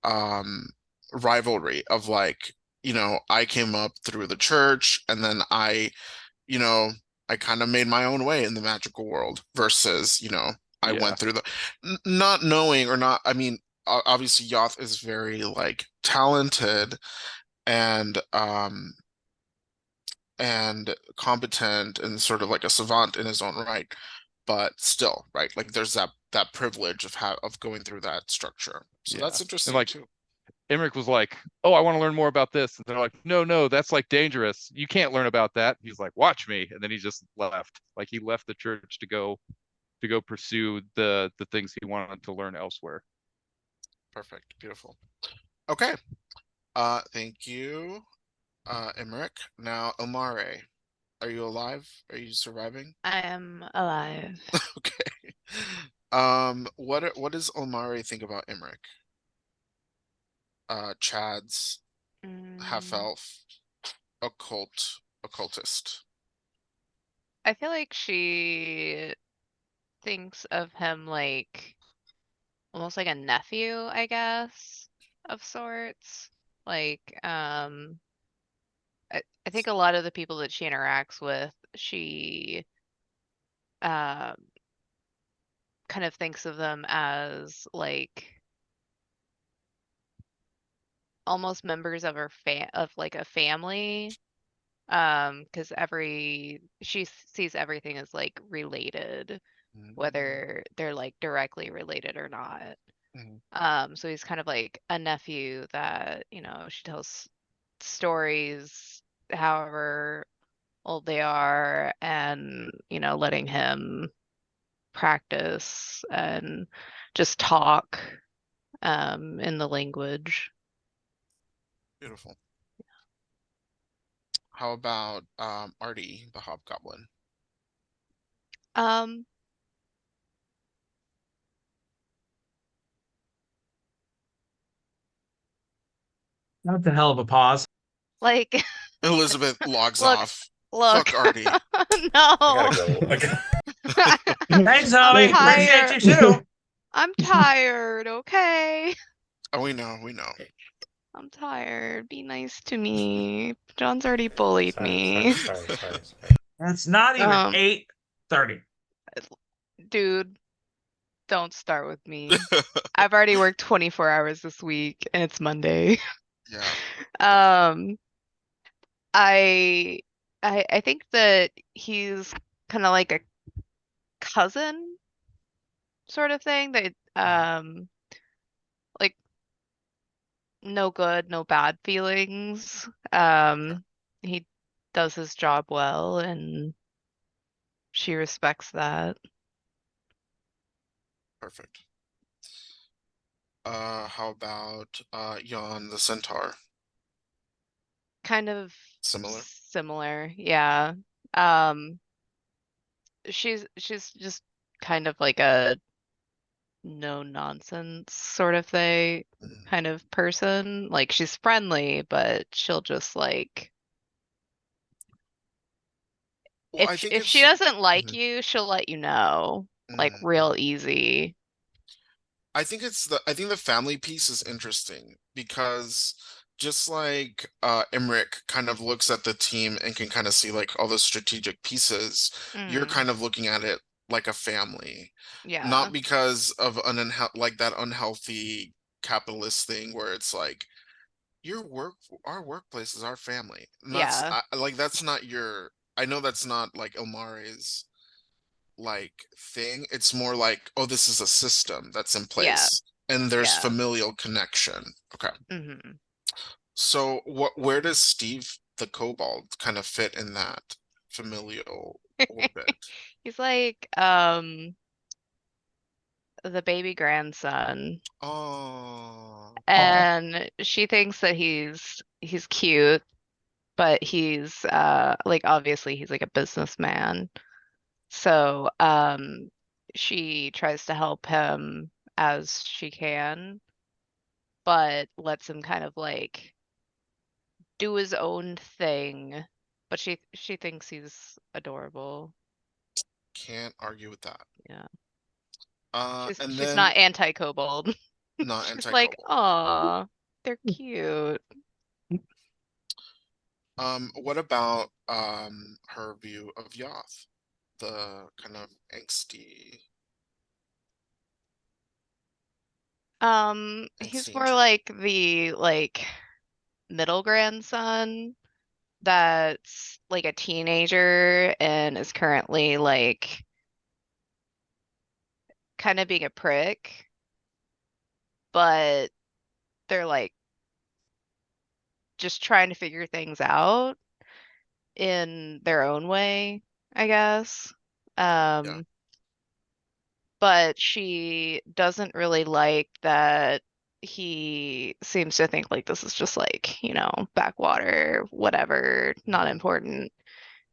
um rivalry of like, I came up through the church, and then you know I kind of made my own way in the magical world, versus I yeah, went through the not knowing, or not, I mean, obviously Yoth is very like talented and competent and sort of like a savant in his own right, but still, right, like there's that privilege of going through that structure. So yeah. that's And interesting like too. Emmerich was like, oh, I want to learn more about this. And they're like, no, no, that's like dangerous. You can't learn about that. He's like, watch me. And then he just left. Like he left the church to go pursue the things he wanted to learn elsewhere. Perfect. Beautiful. Okay. Thank you, Emmerich. Now, Omare, are you alive? Are you surviving? I am alive. Okay. What does Omare think about Emmerich? Chad's half Mm, elf occultist. I feel like she thinks of him like almost like a nephew, I guess, of sorts. Like, I think a lot of the people that she interacts with, she um kind of thinks of them as like almost members of her of like a family. Because she sees everything as like related, Mhm. whether they're like directly related or not. Mhm. So he's kind of like a nephew that, she tells stories however old they are, and, letting him practice and just talk in the language. Beautiful. how about Artie, the hobgoblin? Um, That's a hell of a pause. like, Elizabeth logs Look, off. look. Fuck Artie. I No. gotta go. Thanks, I'm homie. Appreciate you too. I'm tired, okay? Oh, we know, we know. I'm tired. Be nice to me. John's already bullied me. Sorry. It's not even Um, 8:30. Dude, don't start with me. I've already worked 24 hours this week and it's Monday. Yeah. Um, I think that he's kind of like a cousin sort of thing that like no good, no bad feelings. He does his job well and she respects that. Perfect. How about Jan the centaur? Kind of Similar? similar, yeah. Um, she's just kind of like a no nonsense sort of thing Mhm. kind of person. Like she's friendly, but she'll just like Well, I think if she it's doesn't like Mhm. you, she'll let you know like Mhm. real easy. I think the family piece is interesting because just like Emmerich kind of looks at the team and can kind of see like all the strategic pieces, you're Mm, kind of looking at it like a family. yeah. Not because of like that unhealthy capitalist thing where it's like our workplace is our family. And Yeah. that's not your I know that's not like Ilmare's like thing. It's more like, oh, this is a system that's in Yeah. place and there's Yeah. familial connection. Okay. Hmm. So where does Steve the Kobold kind of fit in that familial orbit? He's like the baby grandson. Oh, And she thinks that he's cute, but he's like obviously he's like a businessman. So she tries to help him as she can, but lets him kind of like do his own thing. But she thinks he's adorable. can't argue with that. Yeah. And She's then not anti-kobold. not She's like, anti-Kobold. "Aw, they're cute." What about her view of Yoth? The kind of angsty, He's angsty more like the like middle grandson that's like a teenager and is currently like kind of being a prick, but they're like just trying to figure things out in their own way, I guess. yeah. Um, but she doesn't really like that he seems to think like this is just like, backwater, whatever, not important,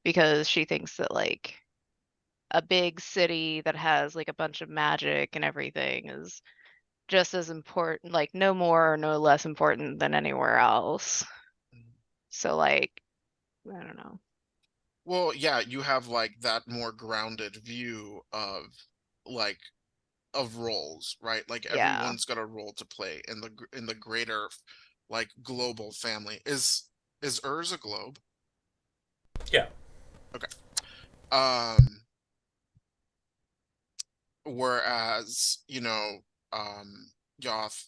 because she thinks that like a big city that has like a bunch of magic and everything is just as important, like no more or no less important than anywhere else. So like, I don't know. Well, yeah, you have like that more grounded view of like of roles, right? Like Yeah. everyone's got a role to play in the greater like global family. Is Urs a globe? Yeah. Okay. Whereas, Yoth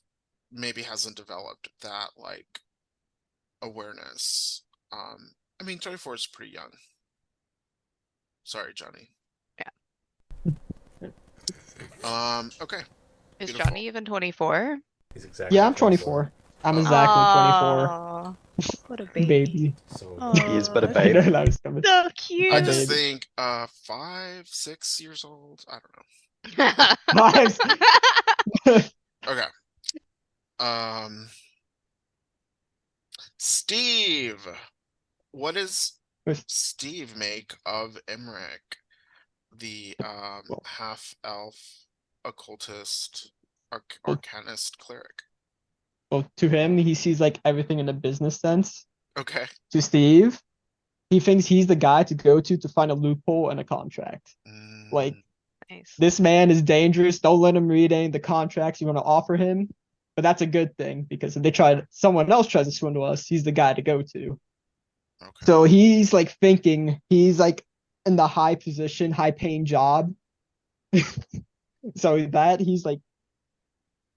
maybe hasn't developed that like awareness. I mean 24 is pretty young. Sorry, Johnny. Okay. Is Beautiful. Johnny even 24? He's exactly Yeah, I'm 24. I'm Oh. exactly 24. Aw, what a Baby. baby. So Aw, He is but a I baby. know that was coming. so I cute. just baby. think 5, 6 years old. I don't know. Nice. Okay. Steve. what does Yes. Steve make of Imric, the Well- half elf occultist Well- arcanist cleric? Well, to him, he sees like everything in a business sense. Okay. To Steve, he thinks he's the guy to go to find a loophole in a contract. Like, Nice. this man is dangerous. Don't let him read any of the contracts you want to offer him. But that's a good thing because if someone else tries to swindle us, he's the guy to go to. Okay. So he's like thinking he's like in the high position, high paying job. So that he's like,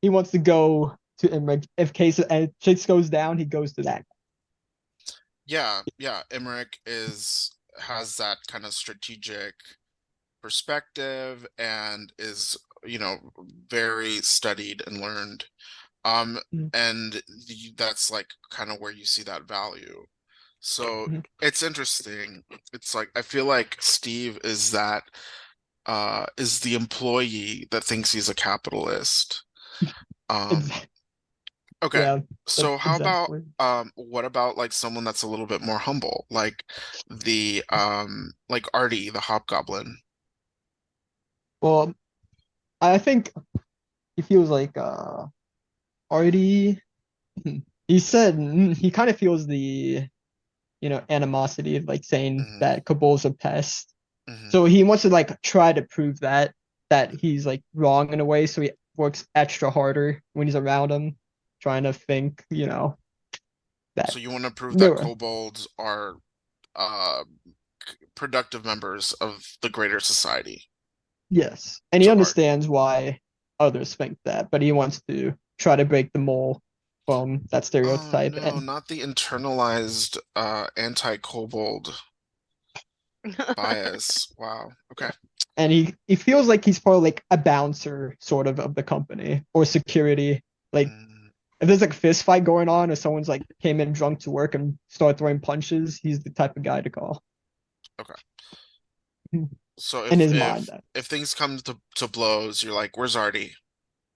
he wants to go to Imric. If case and Chase goes down, he goes to that. Yeah, Imric has that kind of strategic perspective and is, very studied and learned. Mhm. And that's like kind of where you see that value. So Mhm. it's interesting. It's like I feel like Steve is the employee that thinks he's a capitalist. Ex- Okay. Yeah, So that's how about exactly. what about like someone that's a little bit more humble, like the like Artie, the hobgoblin? Well, I think he feels like already. He said he kind of feels the animosity of like saying Mhm. that Cabol's a pest. Mhm. So he wants to like try to prove that he's like wrong in a way. So he works extra harder when he's around him, trying to think, that So you want to prove they that were kobolds are uh productive members of the greater society yes, and he to Art. understands why others think that, but he wants to try to break the mold from that Oh stereotype. no, And not the internalized anti-kobold bias. Wow. Okay. and he feels like he's probably like a bouncer sort of the company or security. Like Mm, if there's like a fist fight going on or someone's like came in drunk to work and start throwing punches, he's the type of guy to call. So In his if mind. if things come to blows, you're like, where's Artie?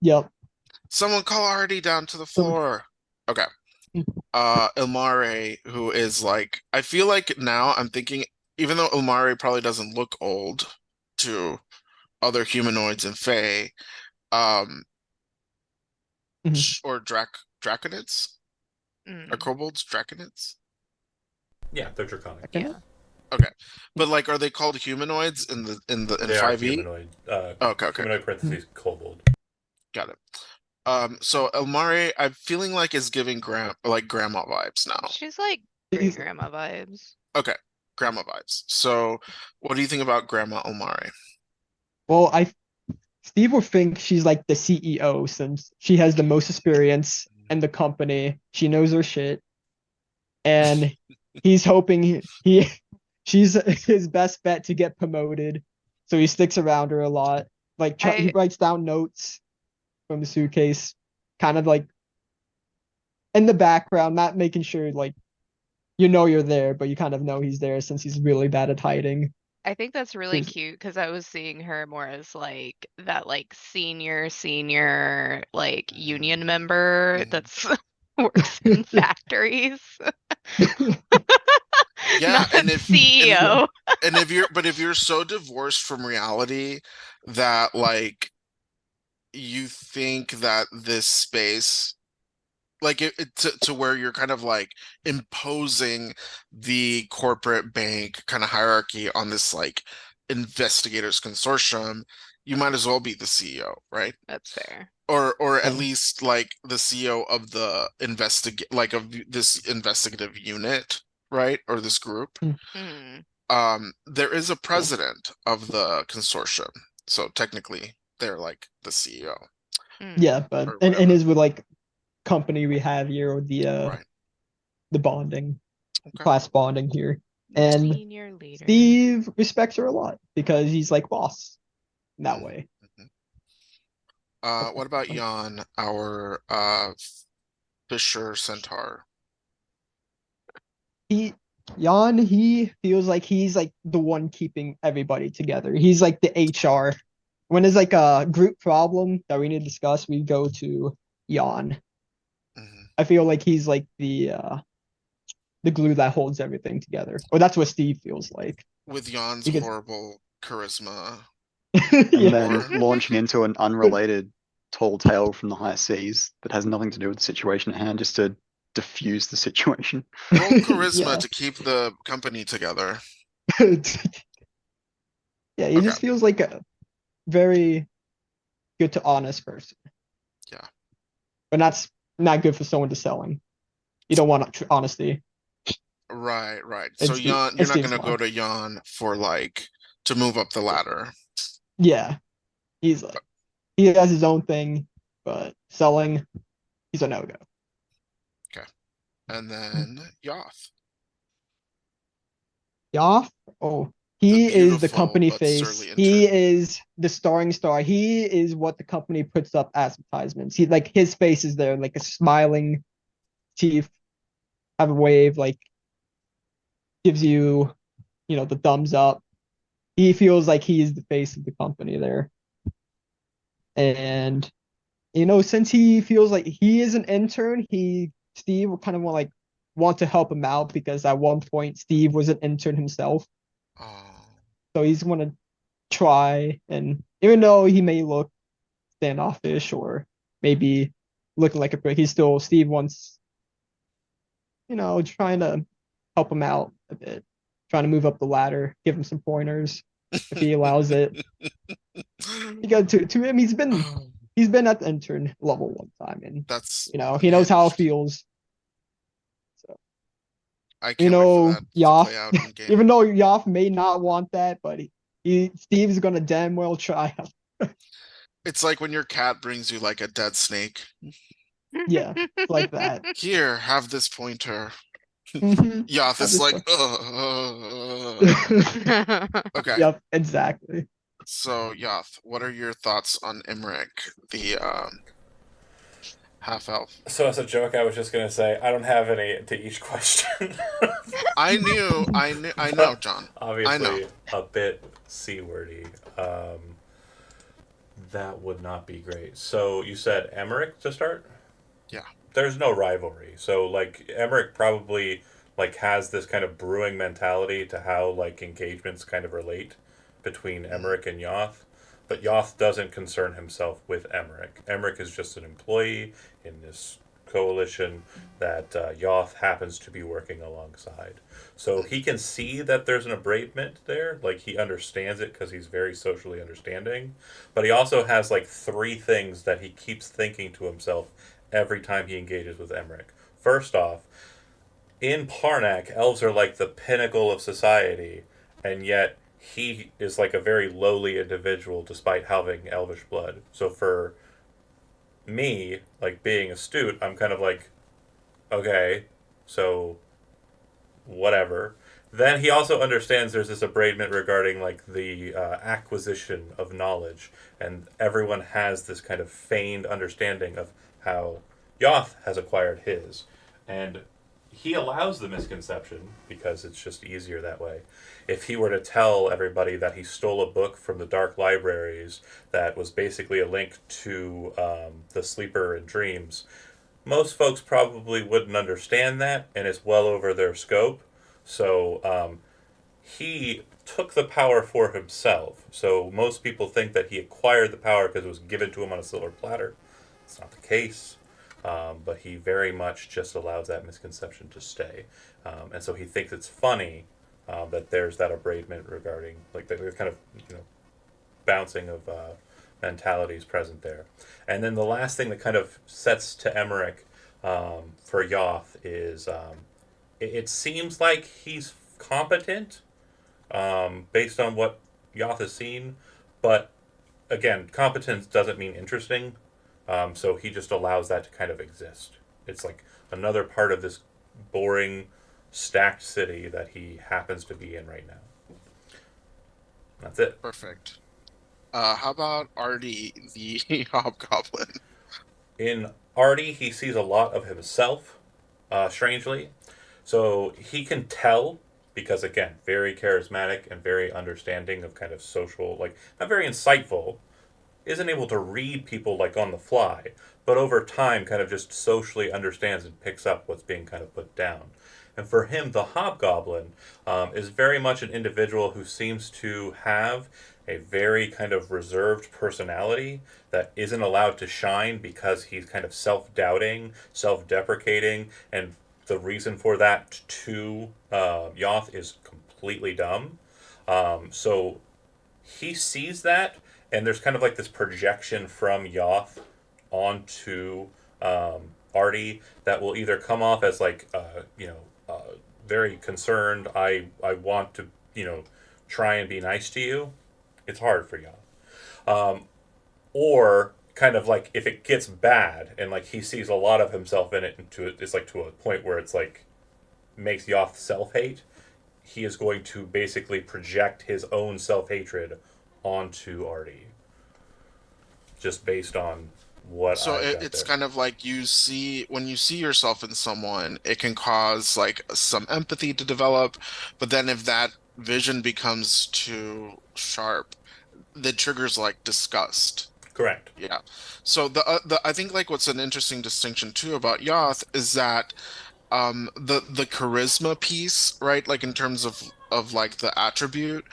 Yep. Someone call Artie down to the floor. Okay. Ilmare, who is like, I feel like now I'm thinking, even though Ilmare probably doesn't look old to other humanoids and Fae, um, Mhm. or Draconids? Are Mm, kobolds Draconids? Yeah, they're draconic. yeah. Okay. But like, are they called humanoids in They are 5e? humanoid. Okay. Humanoid parentheses kobold. Got it. So Elmari, I'm feeling like is giving grandma vibes now. She's like great He's- grandma vibes. Okay, grandma vibes. So, what do you think about Grandma Elmari? Well, Steve will think she's like the CEO since she has the most experience in the company. She knows her shit, and he's hoping she's his best bet to get promoted. So he sticks around her a lot. Like he I writes down notes from the suitcase, kind of like in the background, not making sure like you're there, but you kind of know he's there since he's really bad at hiding. I think that's really There's- cute because I was seeing her more as like that like senior like union member Mhm. that's works in factories. Yeah, Not and CEO. and if you're so divorced from reality that like you think that this space like to where you're kind of like imposing the corporate bank kind of hierarchy on this like investigators consortium, you might as well be the CEO, right? That's fair. Or at Yeah. least like the CEO of the of this investigative unit, right? Or this group. Mm, There is a president of the consortium, so technically they're like the CEO mm. Yeah, but or and whatever. his with like company we have here or Right. the bonding Okay. class bonding here. And Senior leader. Steve respects her a lot because he's like boss in that Mhm. way. What about Jan, our Fisher Centaur? He feels like he's like the one keeping everybody together. He's like the HR. When there's like a group problem that we need to discuss, we go to Jan. Mhm. I feel like he's like the the glue that holds everything together. Or that's what Steve feels like. With Jan's Because- horrible charisma. And Yeah. then Or- launching into an unrelated tall tale from the high seas that has nothing to do with the situation at hand, just to diffuse the situation. Roll charisma Yeah. to keep the company together. Yeah, he Okay. just feels like a very good to honest person. Yeah. But that's not good for someone to sell him. You don't want honesty. Right. So Steve- Jan, and you're not Steve's gonna go wrong. to Jan for like to move up the ladder. Yeah. He's like, he has his own thing, but selling, he's a no-go. And then Yoth. Yoff, oh, he is the beautiful company but face. surly He intern. is the starring star. He is what the company puts up advertisements. He like his face is there, like a smiling teeth, have a wave, like gives you, the thumbs up. He feels like he is the face of the company there. And since he feels like he is an intern, Steve kind of want to help him out because at one point Steve was an intern himself. Oh, So he's gonna try, and even though he may look standoffish or maybe looking like a prick, Steve wants, trying to help him out a bit, trying to move up the ladder, give him some pointers if he allows it. Because to him, he's been at the intern level one time, and that's he knows how it unhinged. feels. I can't wait for that to Yoff, play out in game. even though Yoff may not want that, but Steve's gonna damn well try. It's like when your cat brings you like a dead snake. Yeah, like that. Here, have this pointer. Mhm. Yoth Have is this like, okay. Yep, exactly. So Yoth, what are your thoughts on Imric, the half elf? So as a joke, I was just gonna say I don't have any to each question. I know, John. Obviously, a bit c-wordy. That would not be great. So you said Emmerich to start? Yeah. There's no rivalry. So like Emmerich probably like has this kind of brewing mentality to how like engagements kind of relate between Emmerich and Yoth. But Yoth doesn't concern himself with Emmerich. Emmerich is just an employee in this coalition that Yoth happens to be working alongside. So he can see that there's an abradement there, like he understands it because he's very socially understanding. But he also has like three things that he keeps thinking to himself every time he engages with Emmerich. First off, in Parnak, elves are like the pinnacle of society, and yet he is like a very lowly individual despite having elvish blood. So for me, like being astute, I'm kind of like, okay, so whatever. Then he also understands there's this abradement regarding like the acquisition of knowledge, and everyone has this kind of feigned understanding of how Yoth has acquired his, and he allows the misconception because it's just easier that way. If he were to tell everybody that he stole a book from the dark libraries that was basically a link to the Sleeper and Dreams, most folks probably wouldn't understand that, and it's well over their scope. So he took the power for himself. So most people think that he acquired the power because it was given to him on a silver platter. It's not the case. But he very much just allows that misconception to stay. And so he thinks it's funny that there's that abradement regarding, like, the kind of, bouncing of mentalities present there. And then the last thing that kind of sets to Emmerich for Yoth is it seems like he's competent based on what Yoth has seen, but again, competence doesn't mean interesting. So he just allows that to kind of exist. It's like another part of this boring, stacked city that he happens to be in right now. That's it. Perfect. How about Artie, the hobgoblin? In Artie, he sees a lot of himself, strangely. So he can tell, because again, very charismatic and very understanding of kind of social, like, not very insightful, isn't able to read people like on the fly, but over time kind of just socially understands and picks up what's being kind of put down. And for him, the hobgoblin is very much an individual who seems to have a very kind of reserved personality that isn't allowed to shine because he's kind of self-doubting, self-deprecating, and the reason for that to Yoth is completely dumb. So he sees that, and there's kind of like this projection from Yoth onto Artie that will either come off as like very concerned. I want to try and be nice to you. It's hard for Yoth. Or kind of like if it gets bad and like he sees a lot of himself in it, it's like to a point where it's like makes Yoth self hate. He is going to basically project his own self hatred onto Artie, just based on what So I've got it's there. kind of like when you see yourself in someone, it can cause like some empathy to develop, but then if that vision becomes too sharp, the triggers like disgust. Correct. Yeah. So the I think like what's an interesting distinction too about Yoth is that the charisma piece, right? Like in terms of like the attribute,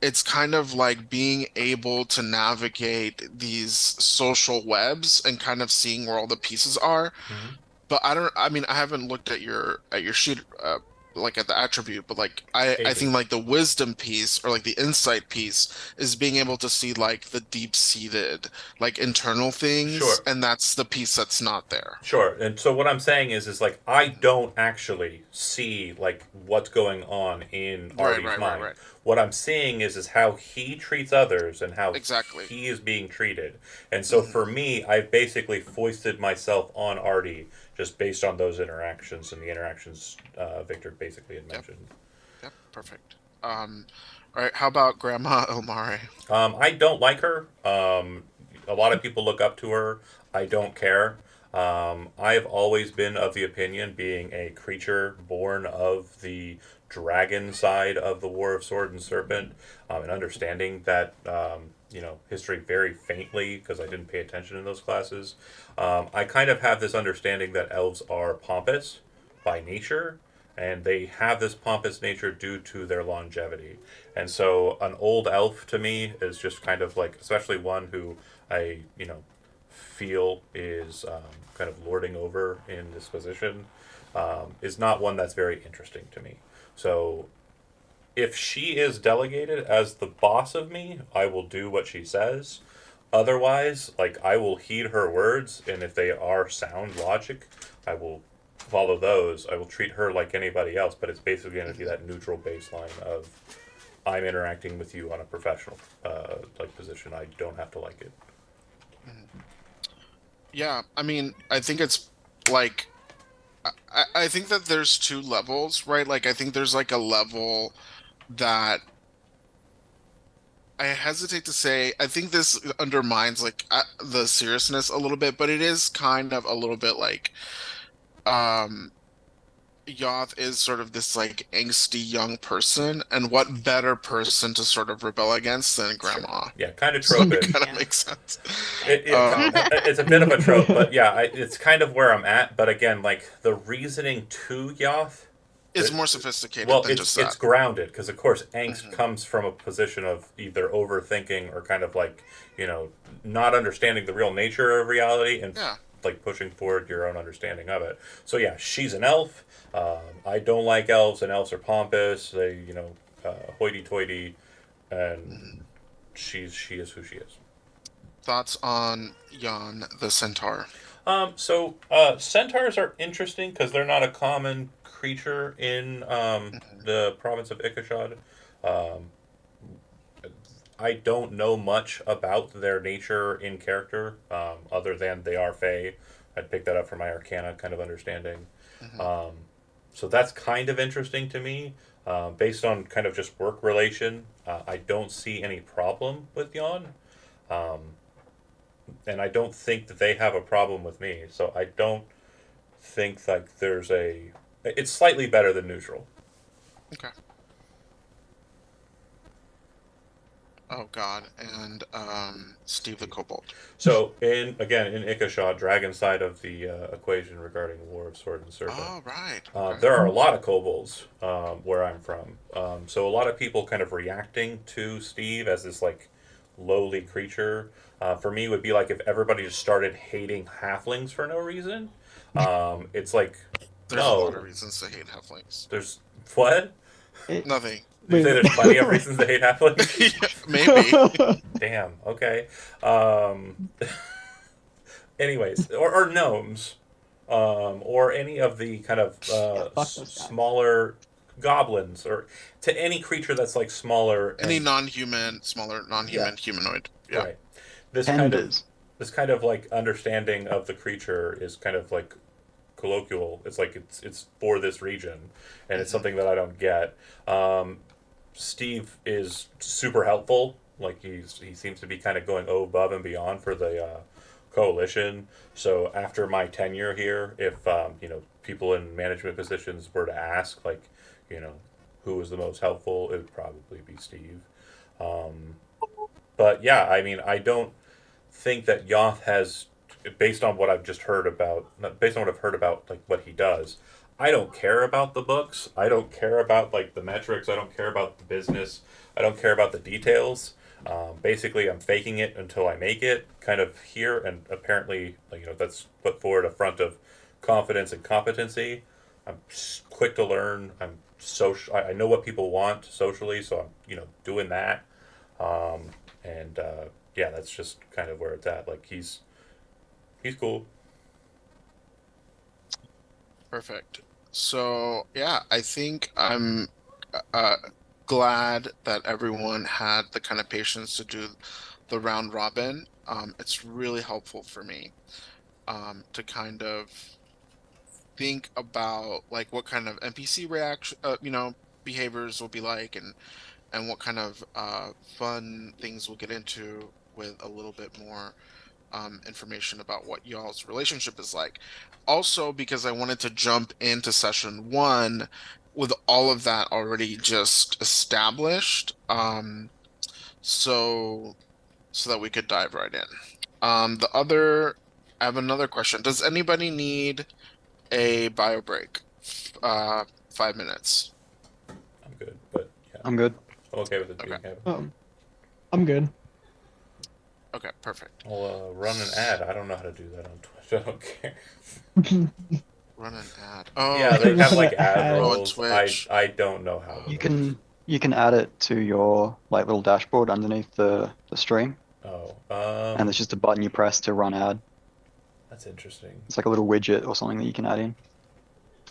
it's kind of like being able to navigate these social webs and kind of seeing where all the pieces are. Mm-hmm. But I mean, I haven't looked at your sheet, like at the attribute, but like I think AB. like the wisdom piece or like the insight piece is being able to see like the deep-seated like internal things, Sure. and that's the piece that's not there. Sure. And so what I'm saying is like I don't actually see like what's going on in Right, Artie's right, right, mind. right. What I'm seeing is how he treats others and how Exactly. he is being treated. And so Mhm. for me, I've basically foisted myself on Artie just based on those interactions and the interactions Victor basically had Yep, mentioned. yep, perfect. All right, how about Grandma Omare? I don't like her. A lot of people look up to her. I don't care. I've always been of the opinion, being a creature born of the dragon side of the War of Sword and Serpent, and understanding that history very faintly because I didn't pay attention in those classes. I kind of have this understanding that elves are pompous by nature, and they have this pompous nature due to their longevity. And so an old elf to me is just kind of like, especially one who I, feel is kind of lording over in this position, is not one that's very interesting to me. So if she is delegated as the boss of me, I will do what she says. Otherwise, like I will heed her words, and if they are sound logic, I will follow those. I will treat her like anybody else, but it's basically going to be that neutral baseline of I'm interacting with you on a professional like position. I don't have to like it. Yeah, I mean, I think it's like I think that there's two levels, right? Like I think there's like a level that I hesitate to say. I think this undermines like the seriousness a little bit, but it is kind of a little bit like um Yoth is sort of this like angsty young person, and what better person to sort of rebel against than Sure. Grandma? Yeah, kind of So it tropish. kind of Yeah. makes sense. It, Um, it's a bit of a trope, but yeah, it's kind of where I'm at. But again, like the reasoning to Yoth, it's the, more sophisticated well, than just it's that. grounded because of course angst Hmm. comes from a position of either overthinking or kind of like not understanding the real nature of reality and Yeah. like pushing forward your own understanding of it. So yeah, she's an elf. I don't like elves, and elves are pompous. They hoity-toity, Mhm. and she is who she is. Thoughts on Jan the Centaur? So centaurs are interesting because they're not a common creature in Mhm. the province of Ikashad. Um, I don't know much about their nature in character, other than they are Fey. I'd pick that up from my Arcana kind of understanding. Mhm. Um, so that's kind of interesting to me. Based on kind of just work relation, I don't see any problem with Yon. Um, and I don't think that they have a problem with me. So I don't think like there's a. It's slightly better than neutral. Okay. Oh God, and Steve the Kobold. So in Ikashaw, dragon side of the equation regarding War of Sword and Serpent, Oh right. Okay. there are a lot of kobolds where I'm from. So a lot of people kind of reacting to Steve as this like lowly creature. For me, would be like if everybody just started hating halflings for no reason. It's like There's a lot of no, reasons to hate halflings. there's what? It, Nothing. Did you say Wait. there's plenty of reasons to hate halflings? Yeah, maybe. Damn. Okay. Um, anyways, or gnomes, or any of the kind of Yeah, fuck those guys. smaller goblins, or to any creature that's like smaller Any and non-human, smaller non-human humanoid. Yeah. right. This kind of tenders. this kind of like understanding of the creature is kind of like colloquial. It's like it's for this region, and it's Mhm. something that I don't get. Steve is super helpful. Like he seems to be kind of going above and beyond for the coalition. So after my tenure here, if people in management positions were to ask, like, you know, who was the most helpful, it would probably be Steve. Um, but yeah, I mean, I don't think that Yoth has, based on what I've just heard about, based on what I've heard about, like what he does. I don't care about the books. I don't care about like the metrics. I don't care about the business. I don't care about the details. Basically, I'm faking it until I make it, kind of here, and apparently, that's put forward a front of confidence and competency. I'm quick to learn. I'm social. I know what people want socially, so I'm doing that. Um, and yeah, that's just kind of where it's at. Like he's cool. Perfect. So yeah, I think I'm uh, glad that everyone had the kind of patience to do the round robin. It's really helpful for me to kind of think about like what kind of NPC reaction, behaviors will be like, and what kind of fun things we'll get into with a little bit more information about what y'all's relationship is like. Also, because I wanted to jump into session one with all of that already just established, so that we could dive right in. I have another question. Does anybody need a bio break? 5 minutes. I'm good, but yeah, I'm good. I'm okay with it Okay. being happened. I'm good. Okay, perfect. I'll run an ad. I don't know how to do that on Twitch. I don't care. Run an ad. Oh, Yeah, they have like Run an ad ad. Oh, on rolls. Twitch. I don't know how. You can add it to your like little dashboard underneath the stream, Oh, and there's just a button you press to run ad. that's interesting. It's like a little widget or something that you can add in.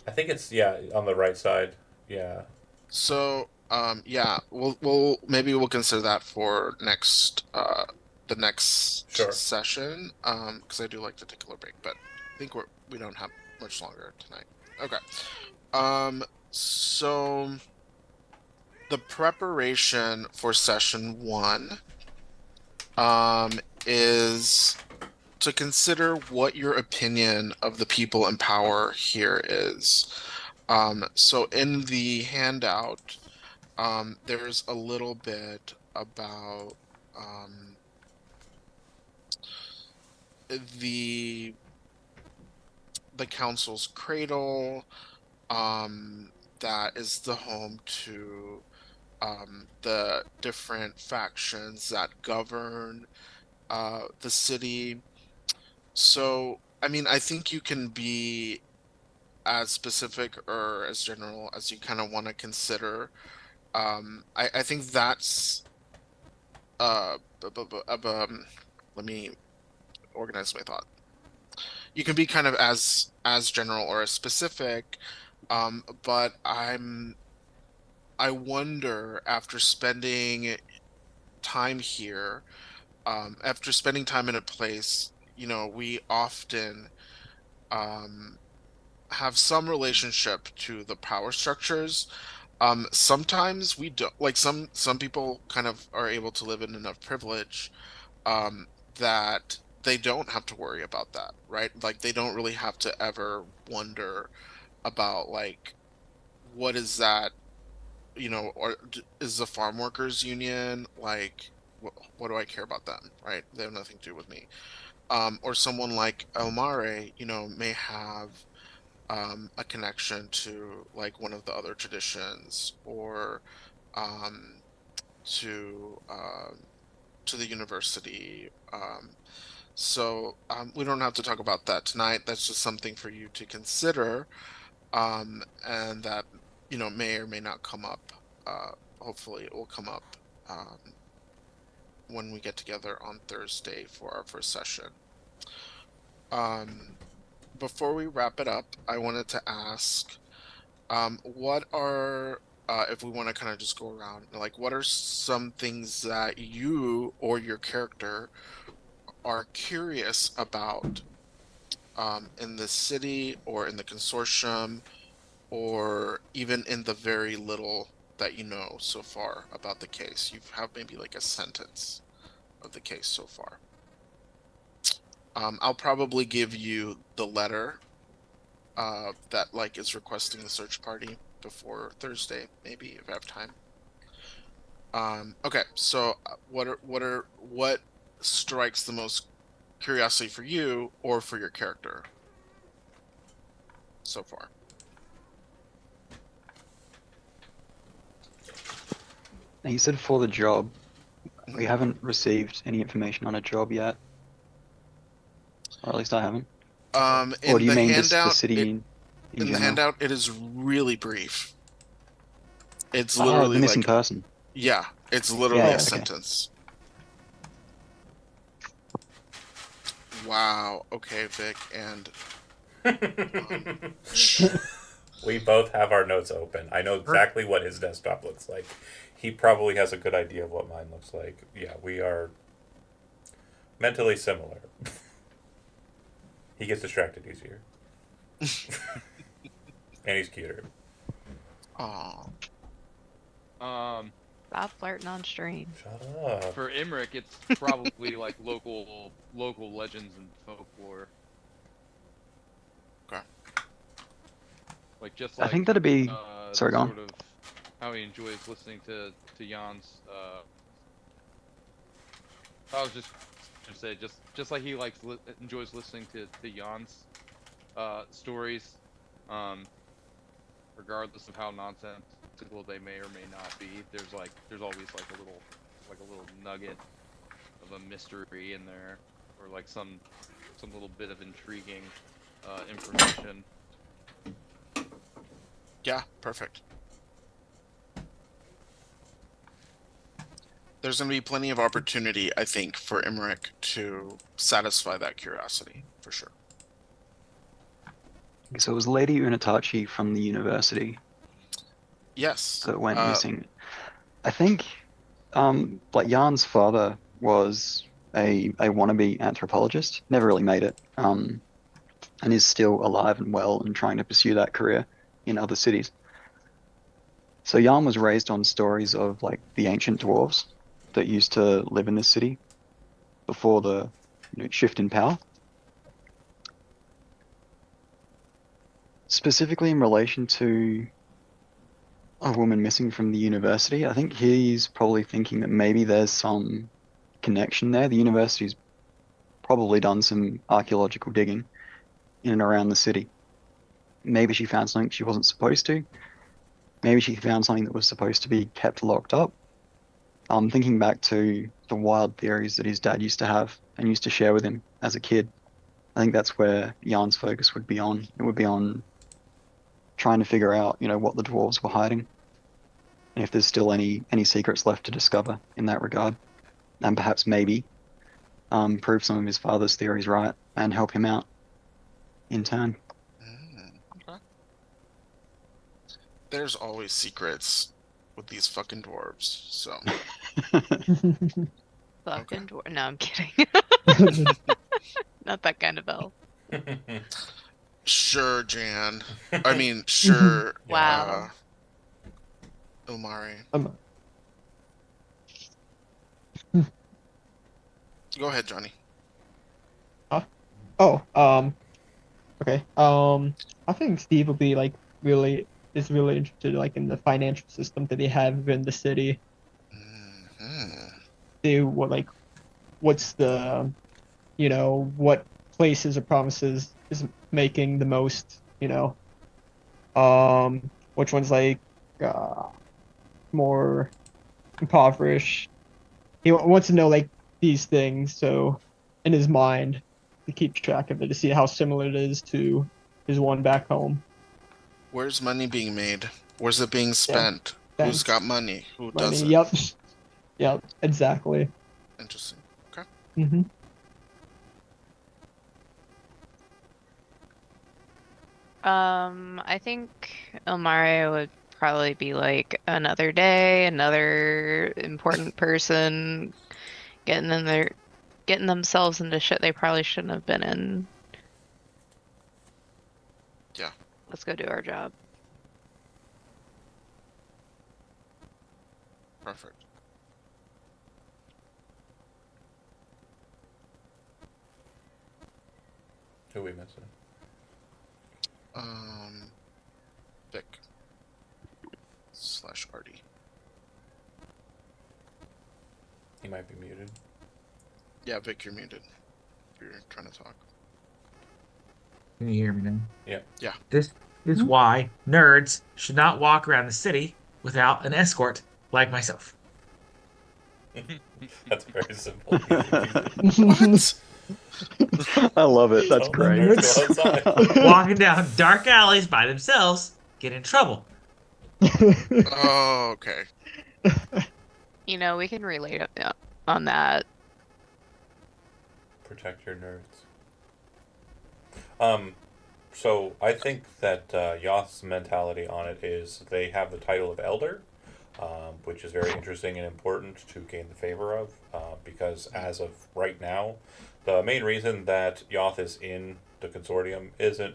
I think it's on the right side. Yeah. So, yeah, we'll maybe we'll consider that for the next Sure. session, because I do like to take a little break, but I think we don't have much longer tonight. Okay. So the preparation for session one, is to consider what your opinion of the people in power here is. So in the handout, there's a little bit about the council's cradle, that is the home to the different factions that govern the city. So, I mean, I think you can be as specific or as general as you kind of want to consider. I think that's let me organize my thought. You can be kind of as general or as specific, but I wonder after spending time here, after spending time in a place, we often have some relationship to the power structures. Sometimes we don't, like some people kind of are able to live in enough privilege that they don't have to worry about that, right? Like they don't really have to ever wonder about like what is that, or is the farm workers union like what do I care about them, right? They have nothing to do with me. Or someone like Elmare, you know, may have a connection to like one of the other traditions, or um, to the university. So we don't have to talk about that tonight. That's just something for you to consider, and that, you know, may or may not come up. Hopefully, it will come up when we get together on Thursday for our first session. Before we wrap it up, I wanted to ask, what are, if we want to kind of just go around, like, what are some things that you or your character are curious about in the city or in the consortium, or even in the very little that you know so far about the case? You have maybe like a sentence of the case so far. I'll probably give you the letter that like is requesting the search party before Thursday, maybe, if I have time. Okay, so what strikes the most curiosity for you or for your character so far? Now, you said for the job. We Mhm. haven't received any information on a job yet. Or at least I haven't. Or In do you the mean just the handout, city in in the general? handout, it is really brief. It's Oh, literally the missing like, person. yeah, it's literally Yeah, a okay. sentence. Wow. Okay, Vic, and We both have our notes open. I know exactly what his desktop looks like. He probably has a good idea of what mine looks like. Yeah, we are mentally similar. He gets distracted easier. And he's cuter. oh, Stop flirting on stream. Shut up. For Emmerich, it's probably like local legends and folklore. okay. Like just I like think that'd be. Sorry, go on. sort of how he enjoys listening to Jan's. I was just to say just like he enjoys listening to Jan's stories, regardless of how nonsensical they may or may not be. There's always like a little nugget of a mystery in there, or like some little bit of intriguing information. Yeah, perfect. There's going to be plenty of opportunity, I think, for Emmerich to satisfy that curiosity, for sure. So it was Lady Unitachi from the university Yes. that went missing. I think, like Jan's father was a wannabe anthropologist, never really made it, and is still alive and well and trying to pursue that career in other cities. So Jan was raised on stories of like the ancient dwarves that used to live in this city before the shift in power. Specifically in relation to a woman missing from the university, I think he's probably thinking that maybe there's some connection there. The university's probably done some archaeological digging in and around the city. Maybe she found something she wasn't supposed to. Maybe she found something that was supposed to be kept locked up. I'm thinking back to the wild theories that his dad used to have and used to share with him as a kid. I think that's where Jan's focus would be on. It would be on trying to figure out, what the dwarves were hiding, and if there's still any secrets left to discover in that regard, and perhaps maybe prove some of his father's theories right and help him out in turn. Okay. There's always secrets with these fucking dwarves, so. Fucking dwarf. No, I'm kidding. Not that kind of elf. Sure, Jan. I mean, sure. Wow. Ilmari. Go ahead, Johnny. Okay. I think Steve will be like really interested like in the financial system that they have in the city. Mhm. see what like what's the what places or provinces is making the most, which one's like more impoverished. He wants to know like these things, so in his mind to keep track of it to see how similar it is to his one back home. Where's money being made? Where's it being spent? Who's Spent got money? Who money. doesn't? Yep. Yep. Exactly. Interesting. Okay. Mm-hmm. I think Elmaria would probably be like another day, another important person getting themselves into shit they probably shouldn't have been in. Yeah. Let's go do our job. Perfect. Who we missing? Vic / Artie. He might be muted. Yeah, Vic, you're muted. If you're trying to talk. Can you hear me now? Yeah. Yeah. This is why nerds should not walk around the city without an escort like myself. That's very simple. What? I love it. That's Don't let great. nerds go outside. Walking down dark alleys by themselves get in trouble. Oh, okay. We can relate on that. Protect your nerds. So I think that Yoth's mentality on it is they have the title of elder, which is very interesting and important to gain the favor of, because as of right now, the main reason that Yoth is in the consortium isn't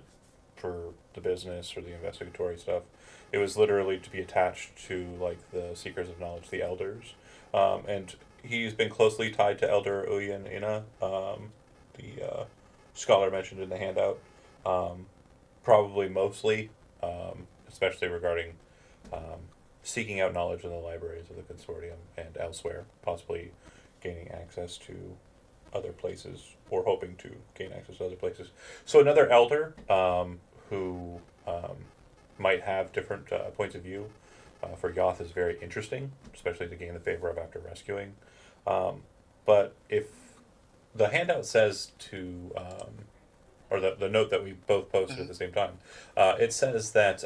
for the business or the investigatory stuff. It was literally to be attached to like the Seekers of Knowledge, the elders, and he's been closely tied to Elder Uyan Ina, the scholar mentioned in the handout. Probably mostly, especially regarding seeking out knowledge in the libraries of the consortium and elsewhere, possibly gaining access to other places or hoping to gain access to other places. So another elder who might have different points of view for Yoth is very interesting, especially to gain the favor of after rescuing. But if the handout says to or the note that we both posted at the same time, it says that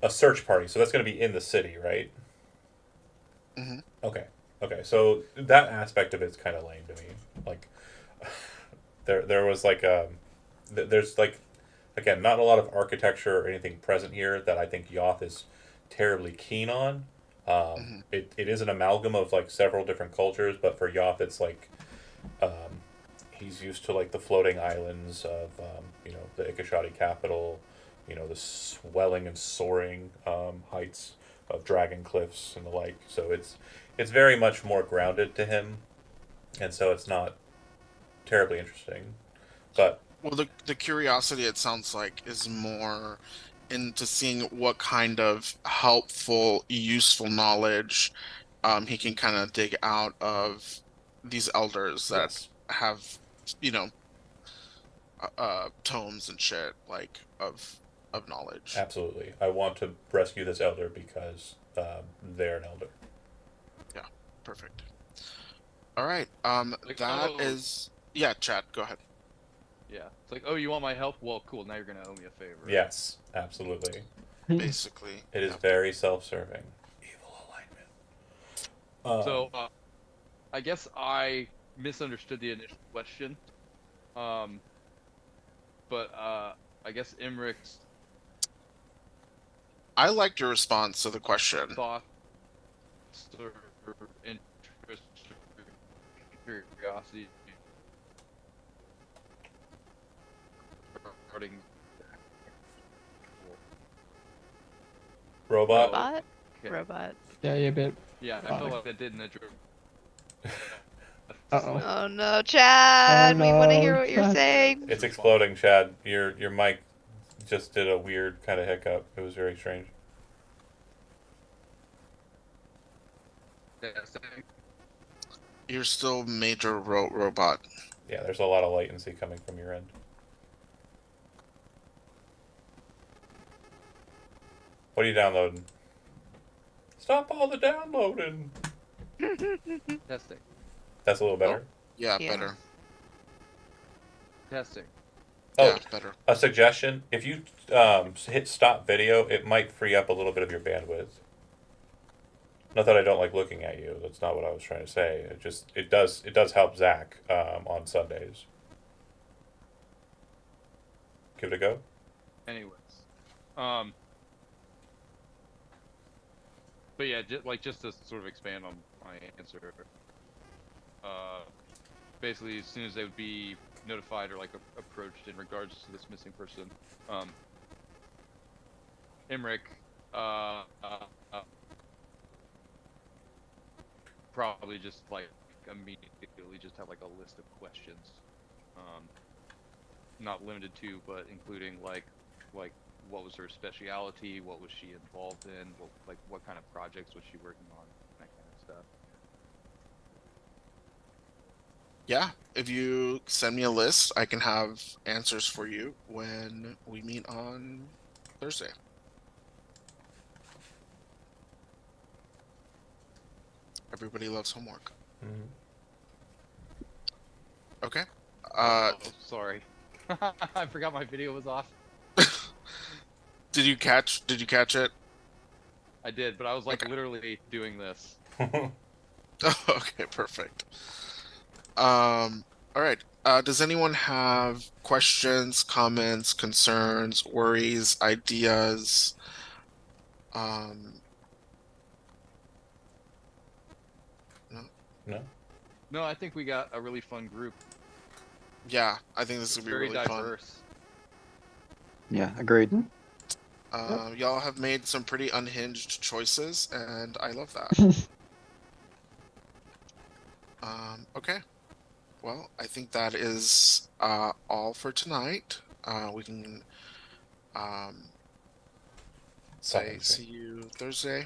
a search party. So that's going to be in the city, right? Mm-hmm. Okay. Okay. So that aspect of it's kind of lame to me. Like, there was like there's like, again, not a lot of architecture or anything present here that I think Yoth is terribly keen on. It is an amalgam of like several different cultures, but for Yoth, it's like he's used to like the floating islands of the Ikashadi capital, the swelling and soaring heights of dragon cliffs and the like. So it's very much more grounded to him, and so it's not terribly interesting. But Well, the curiosity, it sounds like, is more into seeing what kind of helpful, useful knowledge he can kind of dig out of these elders that yes, have, you know, tomes and shit like of knowledge. absolutely, I want to rescue this elder because they're an elder. Yeah, perfect. All right. Like, That oh. is, yeah, Chad, go ahead. Yeah. It's like, oh, you want my help? Well, cool. Now you're gonna owe me a favor. Yes, absolutely. Basically, It is yeah. very self-serving. Evil alignment. So, I guess I misunderstood the initial question. But I guess Imrich's I liked your response to the question. thoughts or interest or curiosity regarding Robot. Robot? Okay. Robot. Yeah, yeah, bit. Yeah, I felt like I didn't address. Uh-oh. Oh no, Chad! We want to hear what you're Chad. saying. It's exploding, Chad. Your mic just did a weird kind of hiccup. It was very strange. You're still major robot. Yeah, there's a lot of latency coming from your end. What are you downloading? Stop all the downloading. Testing. That's a little better. Yeah, Yeah. better. Testing. Oh, Yeah, better. a suggestion: if you hit stop video, it might free up a little bit of your bandwidth. Not that I don't like looking at you. That's not what I was trying to say. It does help Zach on Sundays. Give it a go. Anyways, but yeah, just to sort of expand on my answer, basically as soon as they would be notified or like approached in regards to this missing person, Emmerich, probably just like immediately just have like a list of questions, not limited to, but including like what was her specialty, what was she involved in, what kind of projects was she working on, that kind of stuff. Yeah, if you send me a list, I can have answers for you when we meet on Thursday. Everybody loves homework. Mm-hmm. Okay. Oh, sorry. I forgot my video was off. Did you catch it? I did, but I was like Okay. literally doing this. Okay, perfect. All right. Does anyone have questions, comments, concerns, worries, ideas? No. No, I think we got a really fun group. Yeah, I think this is It's gonna be very really fun. diverse. Yeah, agreed. Y'all have made some pretty unhinged choices, and I love that. Okay. Well, I think that is all for tonight. We can say Thursday. see you Thursday.